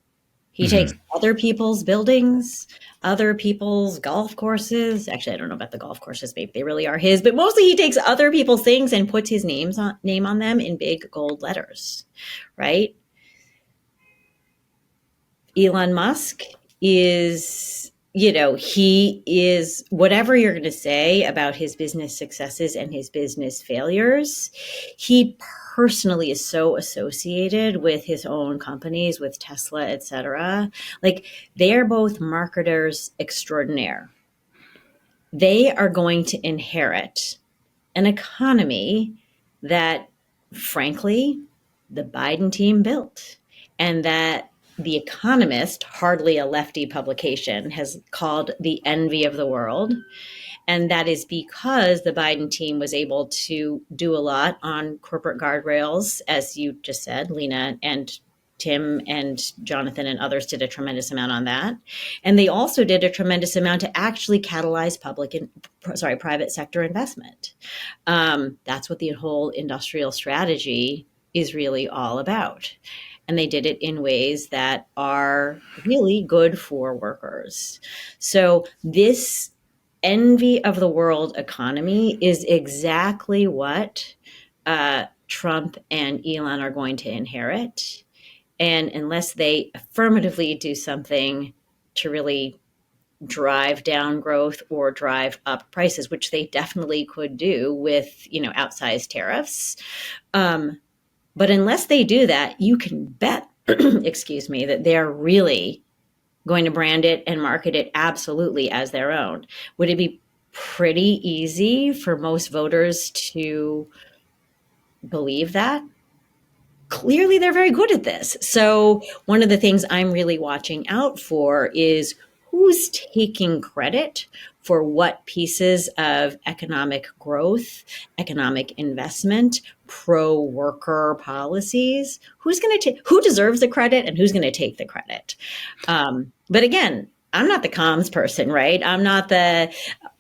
He takes other people's buildings, other people's golf courses. Actually, I don't know about the golf courses. Maybe they really are his, but mostly he takes other people's things and puts his name on them in big gold letters, right? Elon Musk is, he is, whatever you're going to say about his business successes and his business failures, he personally is so associated with his own companies, with Tesla, et cetera. Like they are both marketers extraordinaire. They are going to inherit an economy that, frankly, the Biden team built, and that The Economist, hardly a lefty publication, has called the envy of the world. And that is because the Biden team was able to do a lot on corporate guardrails, as you just said. Lena and Tim and Jonathan and others did a tremendous amount on that. And they also did a tremendous amount to actually catalyze private sector investment. That's what the whole industrial strategy is really all about. And they did it in ways that are really good for workers. So this envy of the world economy is exactly what Trump and Elon are going to inherit. And unless they affirmatively do something to really drive down growth or drive up prices, which they definitely could do with, outsized tariffs. But unless they do that, you can bet, excuse me, that they're really going to brand it and market it absolutely as their own. Would it be pretty easy for most voters to believe that? Clearly, they're very good at this. So one of the things I'm really watching out for is who's taking credit for what pieces of economic growth, economic investment, pro-worker policies, who deserves the credit and who's going to take the credit. But again, I'm not the comms person, right?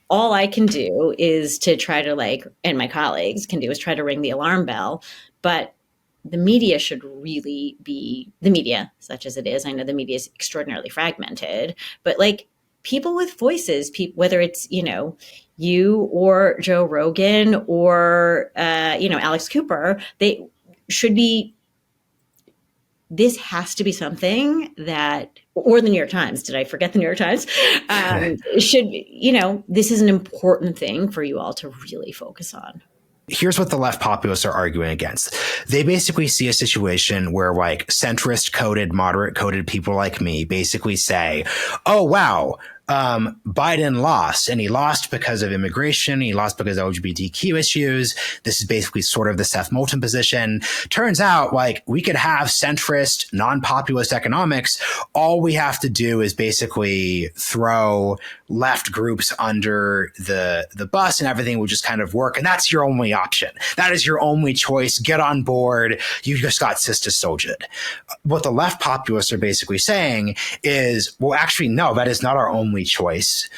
All I can do is to try to and my colleagues can do is try to ring the alarm bell. But the media should really be the media, such as it is. I know the media is extraordinarily fragmented, but people with voices, whether it's, you or Joe Rogan or, Alex Cooper, they should be this has to be something that, or the New York Times, did I forget the New York Times? Should, this is an important thing for you all to really focus on. Here's what the left populists are arguing against. They basically see a situation where like centrist coded, moderate coded people like me basically say, oh, wow, Biden lost, and he lost because of immigration. He lost because of LGBTQ issues. This is basically sort of the Seth Moulton position. Turns out like we could have centrist, non-populist economics. All we have to do is basically throw left groups under the bus and everything will just kind of work. And that's your only option. That is your only choice. Get on board. You just got sister soldiered. What the left populists are basically saying is, well, actually, no, that is not our only choice.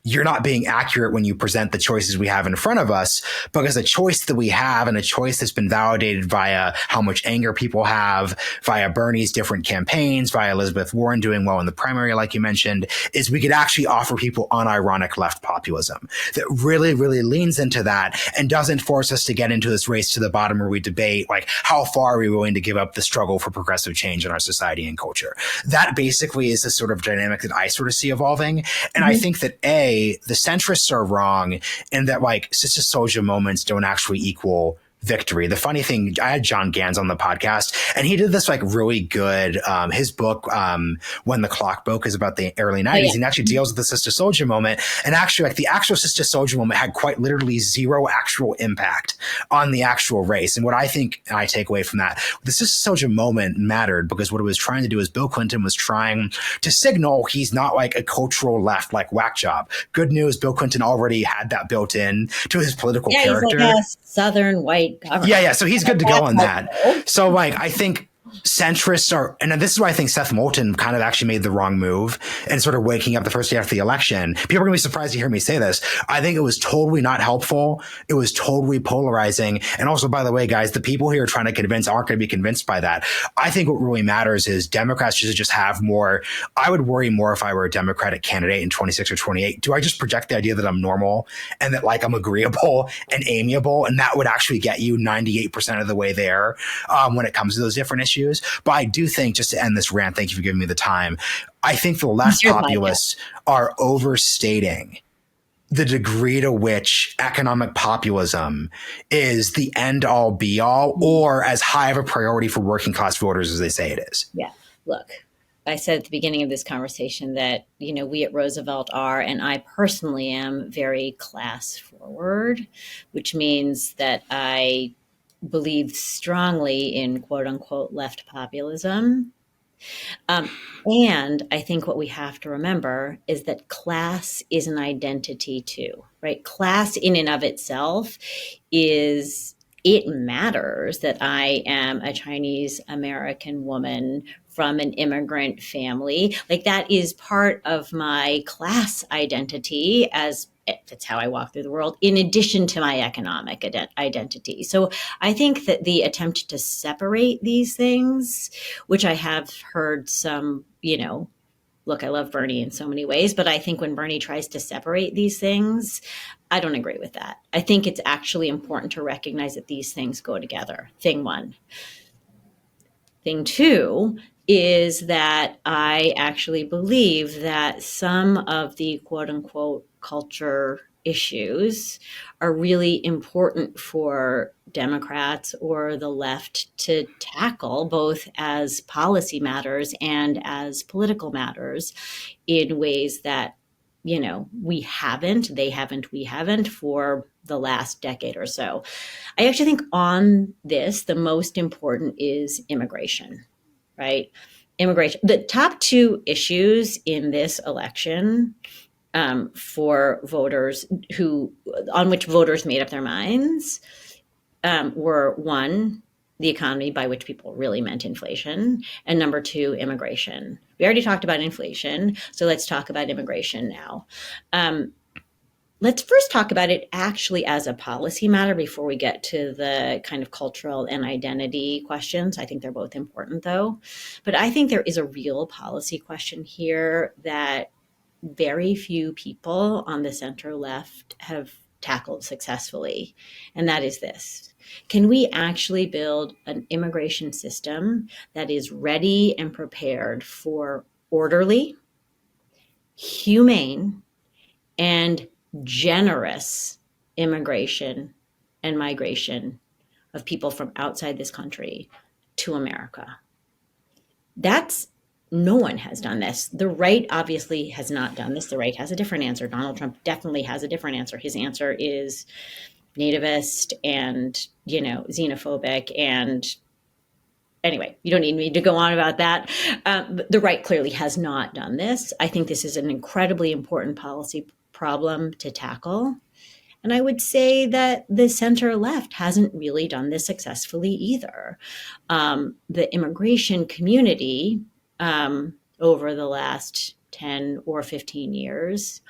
You're not being accurate when you present the choices we have in front of us, because a choice that we have and a choice that's been validated via how much anger people have, via Bernie's different campaigns, via Elizabeth Warren doing well in the primary, like you mentioned, is we could actually offer people unironic left populism that really, really leans into that and doesn't force us to get into this race to the bottom where we debate, like, how far are we willing to give up the struggle for progressive change in our society and culture? That basically is the sort of dynamic that I sort of see evolving. And I think that the centrists are wrong in that like sister soldier moments don't actually equal victory. The funny thing, I had John Gans on the podcast and he did this like really good, his book, When the Clock Broke, is about the early 90s. Oh, yeah. And actually deals with the sister soldier moment. And actually like the actual sister soldier moment had quite literally zero actual impact on the actual race. And what I think I take away from that, the sister soldier moment mattered because what it was trying to do is Bill Clinton was trying to signal he's not like a cultural left like whack job. Good news, Bill Clinton already had that built in to his political character. He's like a Southern white government. Yeah. So he's good to go on that. So like, I think centrists are, and this is why I think Seth Moulton kind of actually made the wrong move and sort of waking up the first day after the election. People are going to be surprised to hear me say this. I think it was totally not helpful. It was totally polarizing. And also, by the way, guys, the people who are trying to convince aren't going to be convinced by that. I think what really matters is Democrats should just have more. I would worry more if I were a Democratic candidate in 26 or 28. Do I just project the idea that I'm normal and that like I'm agreeable and amiable? And that would actually get you 98% of the way there when it comes to those different issues. But I do think, just to end this rant, thank you for giving me the time, I think the left populists are overstating the degree to which economic populism is the end all be all or as high of a priority for working class voters as they say it is. Yeah. Look, I said at the beginning of this conversation that, we at Roosevelt are, and I personally am, very class forward, which means that I believe strongly in quote unquote left populism. And I think what we have to remember is that class is an identity too, right? Class in and of itself it matters that I am a Chinese American woman from an immigrant family. Like that is part of my class identity that's how I walk through the world, in addition to my economic identity. So I think that the attempt to separate these things, which I have heard some, look, I love Bernie in so many ways, but I think when Bernie tries to separate these things, I don't agree with that. I think it's actually important to recognize that these things go together. Thing one. Thing two is that I actually believe that some of the quote unquote culture issues are really important for Democrats or the left to tackle, both as policy matters and as political matters, in ways that, we haven't for the last decade or so. I actually think on this, the most important is immigration, right? Immigration. The top two issues in this election for voters on which voters made up their minds were one, the economy, by which people really meant inflation, and number two, immigration. We already talked about inflation, so let's talk about immigration now. Let's first talk about it actually as a policy matter before we get to the kind of cultural and identity questions. I think they're both important, though. But I think there is a real policy question here that very few people on the center left have tackled successfully. And that is this. Can we actually build an immigration system that is ready and prepared for orderly, humane, and generous immigration and migration of people from outside this country to America? No one has done this. The right obviously has not done this. The right has a different answer. Donald Trump definitely has a different answer. His answer is nativist and, xenophobic. And anyway, you don't need me to go on about that. The right clearly has not done this. I think this is an incredibly important policy problem to tackle. And I would say that the center left hasn't really done this successfully either. The immigration community over the last 10 or 15 years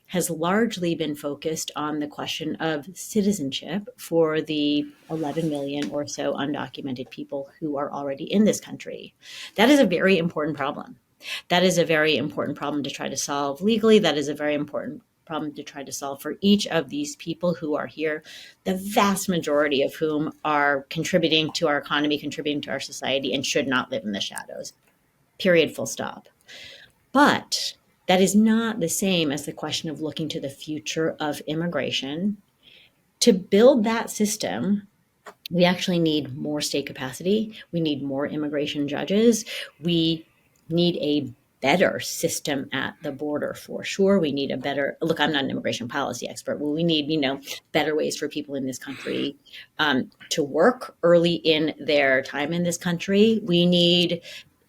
has largely been focused on the question of citizenship for the 11 million or so undocumented people who are already in this country. That is a very important problem. That is a very important problem to try to solve legally. That is a very important problem to try to solve for each of these people who are here, the vast majority of whom are contributing to our economy, contributing to our society, and should not live in the shadows. Period, full stop. But that is not the same as the question of looking to the future of immigration. To build that system, we actually need more state capacity. We need more immigration judges. We need a better system at the border for sure. We need a better, look, I'm not an immigration policy expert, but we need, better ways for people in this country to work early in their time in this country.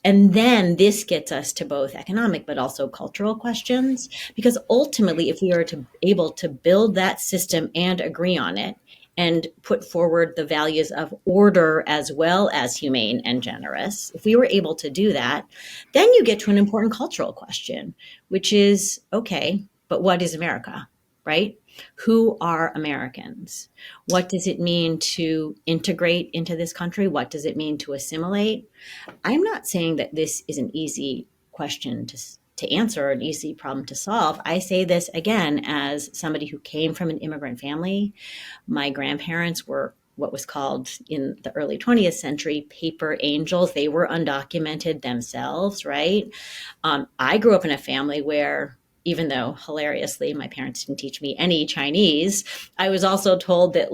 And then this gets us to both economic but also cultural questions, because ultimately, if we are able to build that system and agree on it and put forward the values of order as well as humane and generous, if we were able to do that, then you get to an important cultural question, which is, okay, but what is America, right? Who are Americans? What does it mean to integrate into this country? What does it mean to assimilate? I'm not saying that this is an easy question to answer, an easy problem to solve. I say this again as somebody who came from an immigrant family. My grandparents were what was called in the early 20th century paper angels. They were undocumented themselves, right? I grew up in a family where, even though hilariously my parents didn't teach me any Chinese, I was also told that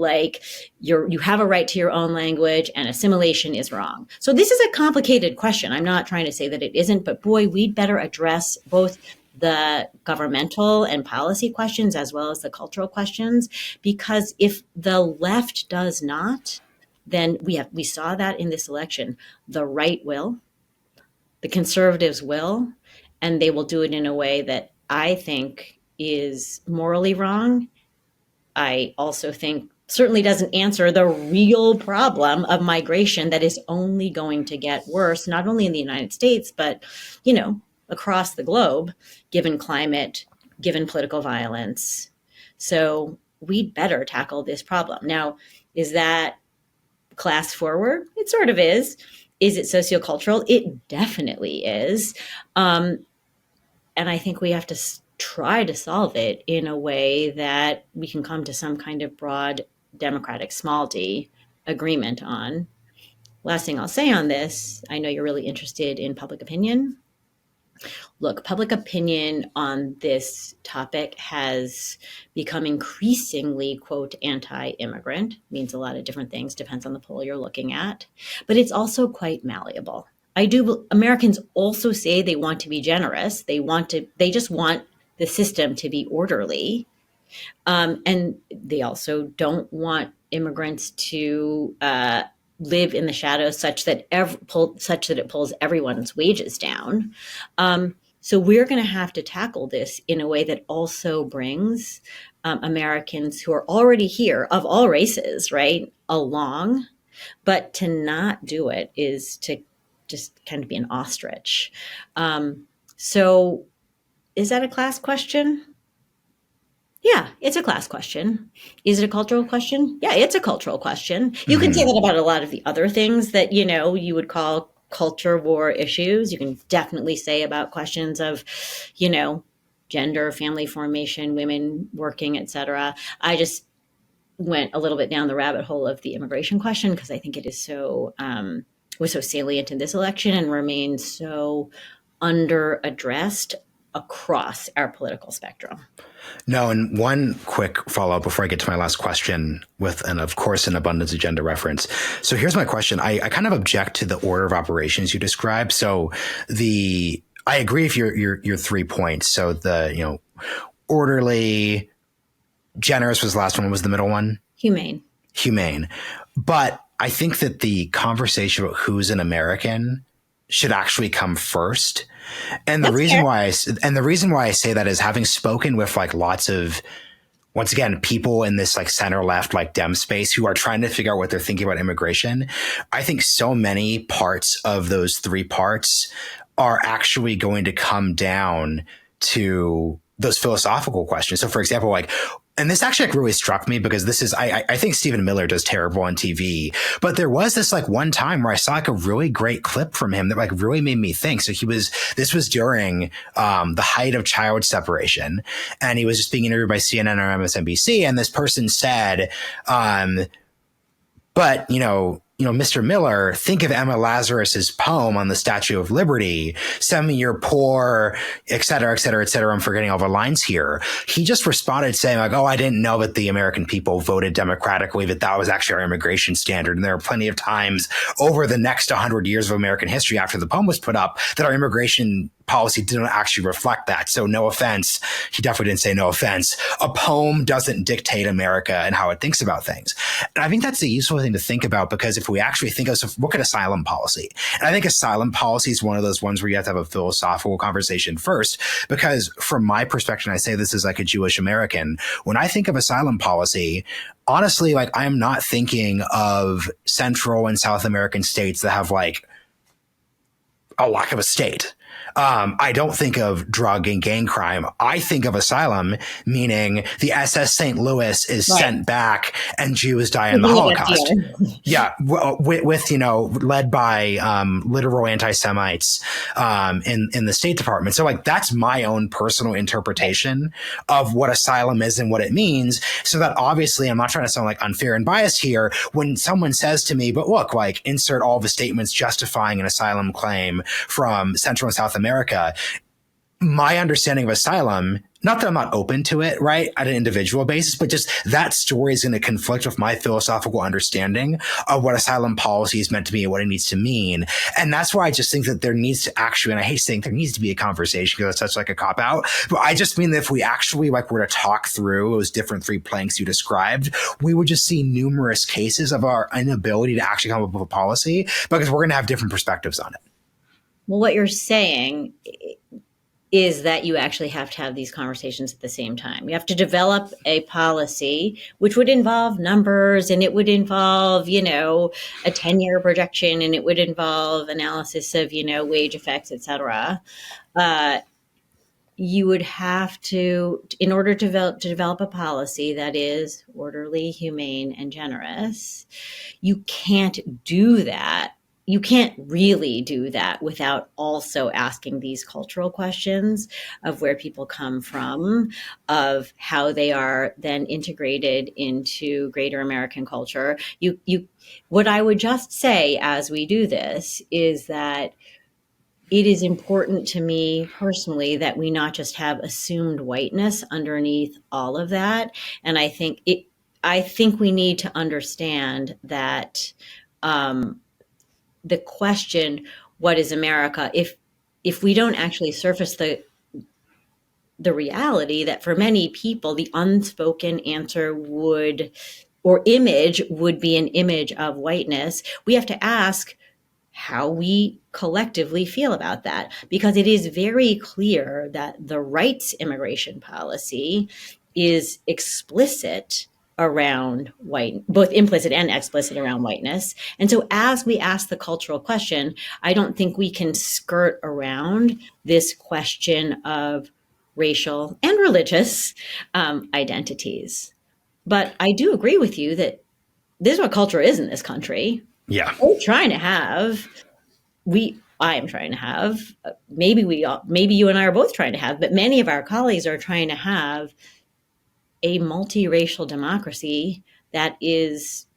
you have a right to your own language and assimilation is wrong. So this is a complicated question. I'm not trying to say that it isn't, but boy, we'd better address both the governmental and policy questions as well as the cultural questions, because if the left does not, then we saw that in this election. The right will, the conservatives will, and they will do it in a way that I think is morally wrong. I also think certainly doesn't answer the real problem of migration that is only going to get worse, not only in the United States, but, across the globe, given climate, given political violence. So we'd better tackle this problem. Now, is that class forward? It sort of is. Is it sociocultural? It definitely is. And I think we have to try to solve it in a way that we can come to some kind of broad democratic small d agreement on. Last thing I'll say on this, I know you're really interested in public opinion. Look, public opinion on this topic has become increasingly, quote, anti-immigrant. Means a lot of different things, depends on the poll you're looking at. But it's also quite malleable. Americans also say they want to be generous. They just want the system to be orderly. And they also don't want immigrants to live in the shadows such that it pulls everyone's wages down. So we're going to have to tackle this in a way that also brings Americans who are already here of all races, right, along. But to not do it is to just kind of be an ostrich. So is that a class question? Yeah, it's a class question. Is it a cultural question? Yeah, it's a cultural question. You can say that about a lot of the other things that, you would call culture war issues. You can definitely say about questions of, gender, family formation, women working, et cetera. I just went a little bit down the rabbit hole of the immigration question because I think it is so was so salient in this election and remains so under addressed across our political spectrum. No, and one quick follow up before I get to my last question with, and of course, an abundance agenda reference. So here's my question. I kind of object to the order of operations you described. So I agree with your 3 points. So the, orderly, generous was the last one. What was the middle one? Humane. But I think that the conversation about who's an American should actually come first. And the reason why I say that is having spoken with like lots of, once again, people in this like center left, like Dem space who are trying to figure out what they're thinking about immigration. I think so many parts of those 3 parts are actually going to come down to those philosophical questions. So for example, like, and this actually like really struck me because this is, I think Stephen Miller does terrible on TV, but there was this like one time where I saw like a really great clip from him that like really made me think. So this was during the height of child separation, and he was just being interviewed by CNN or MSNBC, and this person said, but Mr. Miller, think of Emma Lazarus's poem on the Statue of Liberty. Send me your poor, et cetera, et cetera, et cetera. I'm forgetting all the lines here. He just responded saying like, oh, I didn't know that the American people voted democratically, that was actually our immigration standard. And there are plenty of times over the next 100 years of American history after the poem was put up that our immigration policy didn't actually reflect that. So no offense. He definitely didn't say no offense. A poem doesn't dictate America and how it thinks about things. And I think that's a useful thing to think about, because if we actually think of, look at asylum policy. And I think asylum policy is one of those ones where you have to have a philosophical conversation first, because from my perspective, I say this as like a Jewish American, when I think of asylum policy, honestly, like I'm not thinking of Central and South American states that have like a lack of a state. I don't think of drug and gang crime. I think of asylum, meaning the SS St. Louis is sent back and Jews die in the Holocaust. Yeah. With, led by literal anti-Semites in the State Department. So like that's my own personal interpretation of what asylum is and what it means. So that obviously I'm not trying to sound like unfair and biased here. When someone says to me, but look, like insert all the statements justifying an asylum claim from Central and South America, my understanding of asylum, not that I'm not open to it, right, at an individual basis, but just that story is going to conflict with my philosophical understanding of what asylum policy is meant to be and what it needs to mean. And that's why I just think that there needs to actually, and I hate saying there needs to be a conversation because that's such like a cop out, but I just mean that if we actually like were to talk through those different 3 planks you described, we would just see numerous cases of our inability to actually come up with a policy because we're going to have different perspectives on it. Well, what you're saying is that you actually have to have these conversations at the same time. You have to develop a policy, which would involve numbers, and it would involve, a 10-year projection, and it would involve analysis of, wage effects, et cetera. You would have to, in order to develop a policy that is orderly, humane, and generous, you can't do that. You can't really do that without also asking these cultural questions of where people come from, of how they are then integrated into greater American culture. What I would just say as we do this is that it is important to me personally that we not just have assumed whiteness underneath all of that. And I think we need to understand that, the question, what is America? If we don't actually surface the reality that for many people, the unspoken answer image would be an image of whiteness, we have to ask how we collectively feel about that. Because it is very clear that the rights immigration policy is explicit around both implicit and explicit around whiteness. And so as we ask the cultural question, I don't think we can skirt around this question of racial and religious identities. But I do agree with you that this is what culture is in this country. Yeah. We're trying to have, we I am trying to have, maybe you and I are both trying to have, but many of our colleagues are trying to have a multiracial democracy that is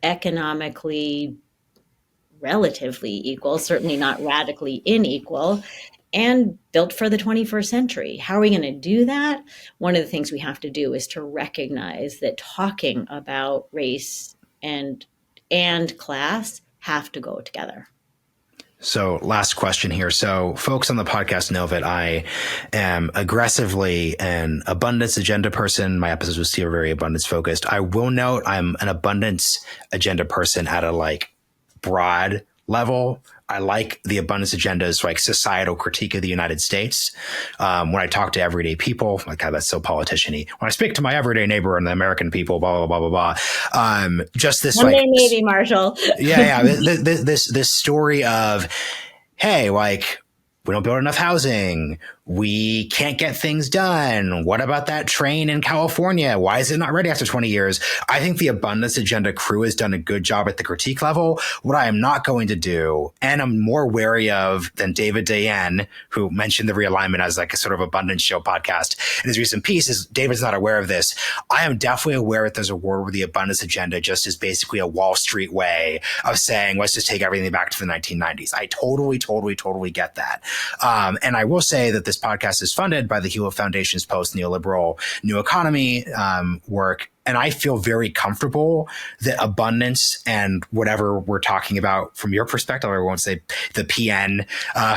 economically relatively equal, certainly not radically unequal, and built for the 21st century. How are we going to do that? One of the things we have to do is to recognize that talking about race and class have to go together. So last question here. So folks on the podcast know that I am aggressively an abundance agenda person. My episodes with Steve are very abundance focused. I will note I'm an abundance agenda person at a like broad level. I like the abundance agenda's like societal critique of the United States. When I talk to everyday people, like God, that's so politician-y. When I speak to my everyday neighbor and the American people, blah, blah, blah, blah, blah. Just this One like, day maybe, Marshall. yeah. This story of, hey, like, we don't build enough housing. We can't get things done. What about that train in California? Why is it not ready after 20 years? I think the abundance agenda crew has done a good job at the critique level. What I am not going to do, and I'm more wary of than David Dayen, who mentioned the Realignment as like a sort of abundance show podcast in his recent piece, is David's not aware of this. I am definitely aware that there's a world where the abundance agenda just is basically a Wall Street way of saying, let's just take everything back to the 1990s. I totally get that. And I will say that this podcast is funded by the Hewlett Foundation's post-neoliberal new economy work. And I feel very comfortable that abundance and whatever we're talking about from your perspective, I won't say the PN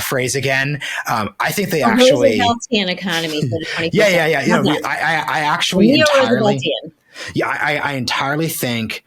phrase again. I think they actually Rooseveltian economy for the 21st yeah. You know, I actually I entirely think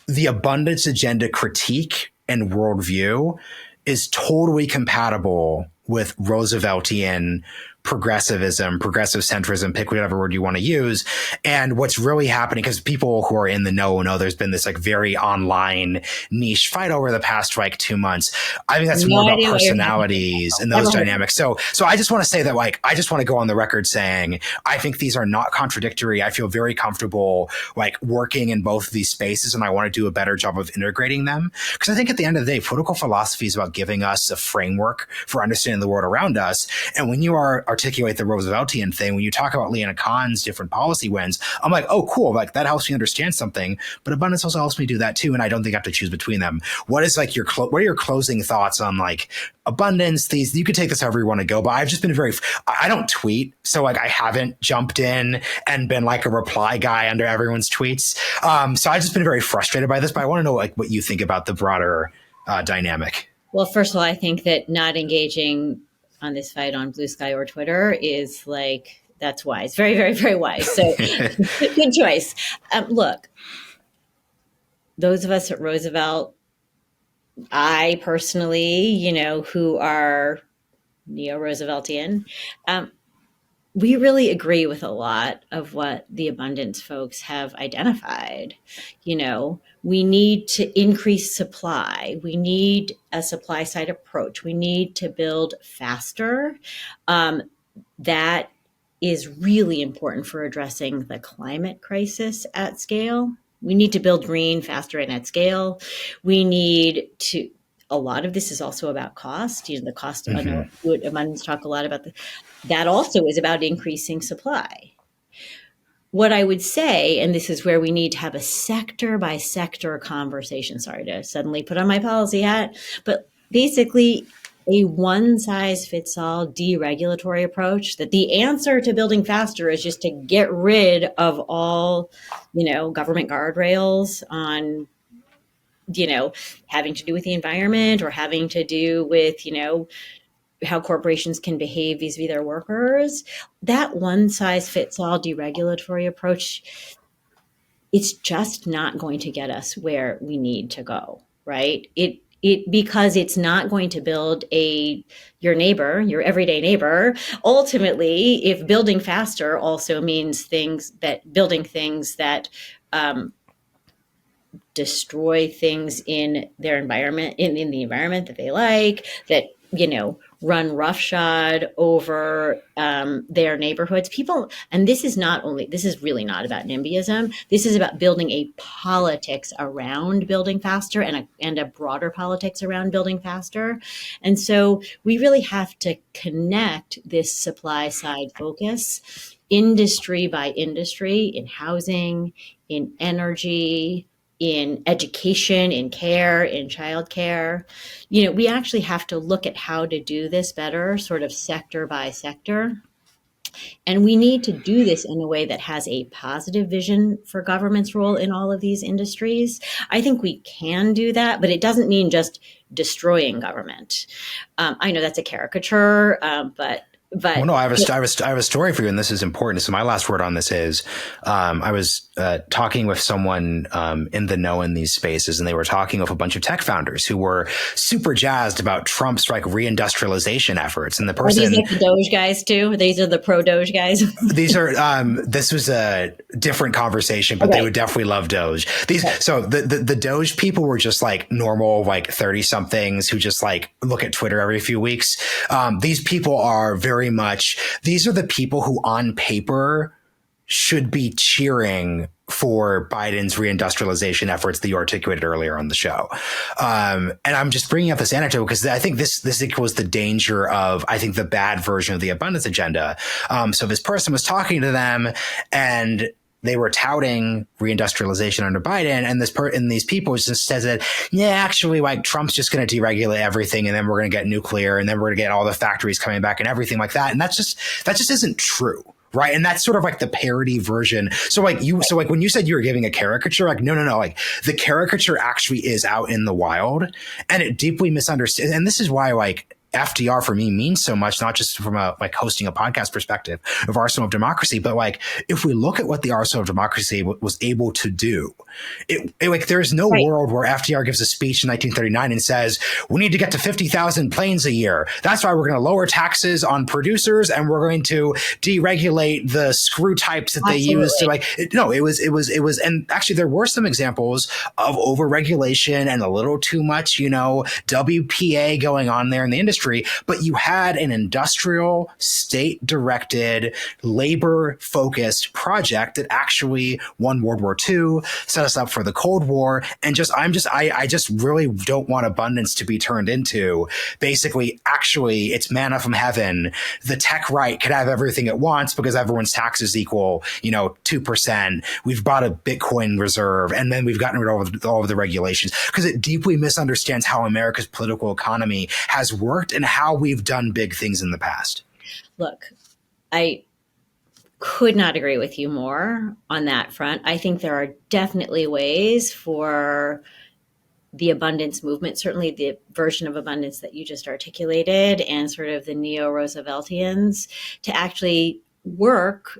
the abundance agenda critique and worldview is totally compatible with Rooseveltian progressivism, progressive centrism, pick whatever word you want to use. And what's really happening, because people who are in the know there's been this like very online niche fight over the past like 2 months. I think that's more about personalities and those dynamics. So I just want to say that like, I just want to go on the record saying, I think these are not contradictory. I feel very comfortable like working in both of these spaces, and I want to do a better job of integrating them. Because I think at the end of the day, political philosophy is about giving us a framework for understanding the world around us. And when you articulate the Rooseveltian thing, when you talk about Leanna Kahn's different policy wins, I'm like, oh, cool. Like that helps me understand something, but abundance also helps me do that too. And I don't think I have to choose between them. What is like what are your closing thoughts on like abundance? These, you could take this however you want to go, but I've just been I don't tweet. So like I haven't jumped in and been like a reply guy under everyone's tweets. So I've just been very frustrated by this, but I want to know like what you think about the broader dynamic. Well, first of all, I think that not engaging on this fight on Blue Sky or Twitter is like, that's wise. Very, very, very wise. So good choice. Look, those of us at Roosevelt, I personally, who are neo-Rooseveltian, we really agree with a lot of what the abundance folks have identified. We need to increase supply. We need a supply side approach. We need to build faster. That is really important for addressing the climate crisis at scale. We need to build green faster and at scale. We need to, a lot of this is also about cost. The cost, mm-hmm. Abundance talk a lot about that also is about increasing supply. What I would say, and this is where we need to have a sector by sector conversation. Sorry to suddenly put on my policy hat, but basically a one size fits all deregulatory approach, that the answer to building faster is just to get rid of all, government guardrails on, having to do with the environment or having to do with, how corporations can behave vis-a-vis their workers. That one size fits all deregulatory approach, it's just not going to get us where we need to go, right? Because it's not going to build your neighbor, your everyday neighbor. Ultimately, if building faster also means building things that destroy things in their environment, in the environment that they like, that run roughshod over their neighborhoods. People, and this is really not about NIMBYism. This is about building a politics around building faster, and a broader politics around building faster. And so we really have to connect this supply side focus, industry by industry, in housing, in energy, in education, in care, in childcare. We actually have to look at how to do this better, sort of sector by sector. And we need to do this in a way that has a positive vision for government's role in all of these industries. I think we can do that, but it doesn't mean just destroying government. I know that's a caricature, but well, no, I have a story for you, and this is important. So my last word on this is, I was talking with someone in the know in these spaces, and they were talking with a bunch of tech founders who were super jazzed about Trump's reindustrialization efforts. And the person, are these like the DOGE guys too? These are the pro DOGE guys. These are this was a different conversation, but they would definitely love DOGE. So the DOGE people were just like normal 30 somethings who just look at Twitter every few weeks. These people are these are the people who on paper should be cheering for Biden's reindustrialization efforts that you articulated earlier on the show. And I'm just bringing up this anecdote because I think this equals the danger of, I think, the bad version of the abundance agenda. So this person was talking to them, and they were touting reindustrialization under Biden, and these people just says that, yeah, actually, Trump's just going to deregulate everything, and then we're going to get nuclear, and then we're going to get all the factories coming back and everything like that. And that just isn't true. Right. And that's sort of the parody version. So when you said you were giving a caricature, no. The caricature actually is out in the wild, and it deeply misunderstands. And this is why FDR for me means so much, not just from a hosting a podcast perspective of Arsenal of Democracy, but if we look at what the Arsenal of Democracy was able to do, there's no world where FDR gives a speech in 1939 and says, we need to get to 50,000 planes a year. That's why we're going to lower taxes on producers, and we're going to deregulate the screw types that they use to it was, and actually there were some examples of overregulation and a little too much, WPA going on there in the industry. But you had an industrial, state-directed, labor-focused project that actually won World War II, set us up for the Cold War, and I just really don't want abundance to be turned into basically, actually, it's manna from heaven. The tech right could have everything it wants because everyone's taxes equal, 2%. We've bought a Bitcoin reserve, and then we've gotten rid of all of the regulations, because it deeply misunderstands how America's political economy has worked and how we've done big things in the past. Look, I could not agree with you more on that front. I think there are definitely ways for the abundance movement, certainly the version of abundance that you just articulated, and sort of the neo-Rooseveltians, to actually work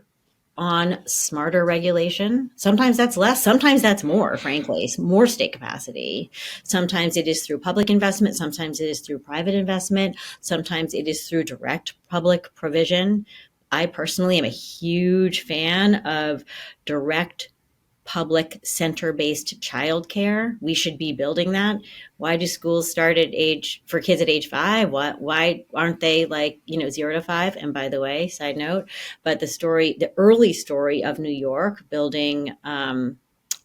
on smarter regulation. Sometimes that's less, sometimes that's more, frankly, more state capacity. Sometimes it is through public investment, sometimes it is through private investment, sometimes it is through direct public provision. I personally am a huge fan of direct public center-based childcare. We should be building that. Why do schools start for kids at age 5? Why aren't they 0 to 5? And by the way, side note, but the early story of New York building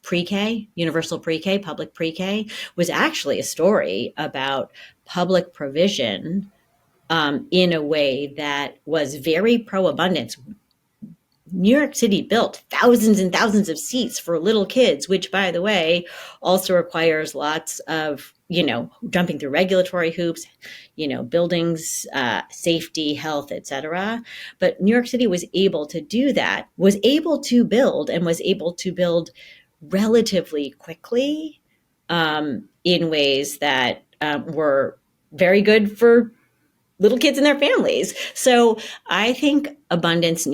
pre-K, universal pre-K, public pre-K, was actually a story about public provision in a way that was very pro-abundance. New York City built thousands and thousands of seats for little kids, which, by the way, also requires lots of, jumping through regulatory hoops, buildings, safety, health, et cetera. But New York City was able to do that, was able to build relatively quickly in ways that were very good for little kids and their families. So I think abundance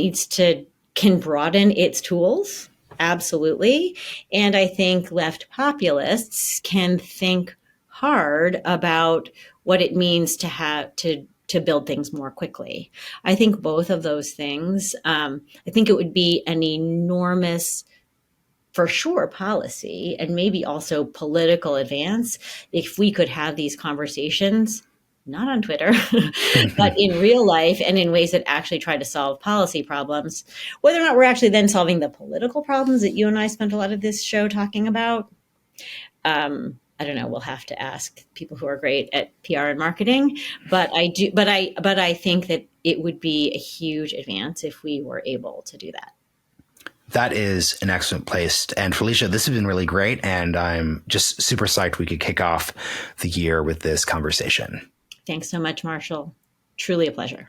can broaden its tools. Absolutely. And I think left populists can think hard about what it means to build things more quickly. I think both of those things, I think it would be an enormous, for sure, policy and maybe also political advance if we could have these conversations not on Twitter, but in real life and in ways that actually try to solve policy problems. Whether or not we're actually then solving the political problems that you and I spent a lot of this show talking about, I don't know. We'll have to ask people who are great at PR and marketing. But I think that it would be a huge advance if we were able to do that. That is an excellent place. And Felicia, this has been really great. And I'm just super psyched we could kick off the year with this conversation. Thanks so much, Marshall. Truly a pleasure.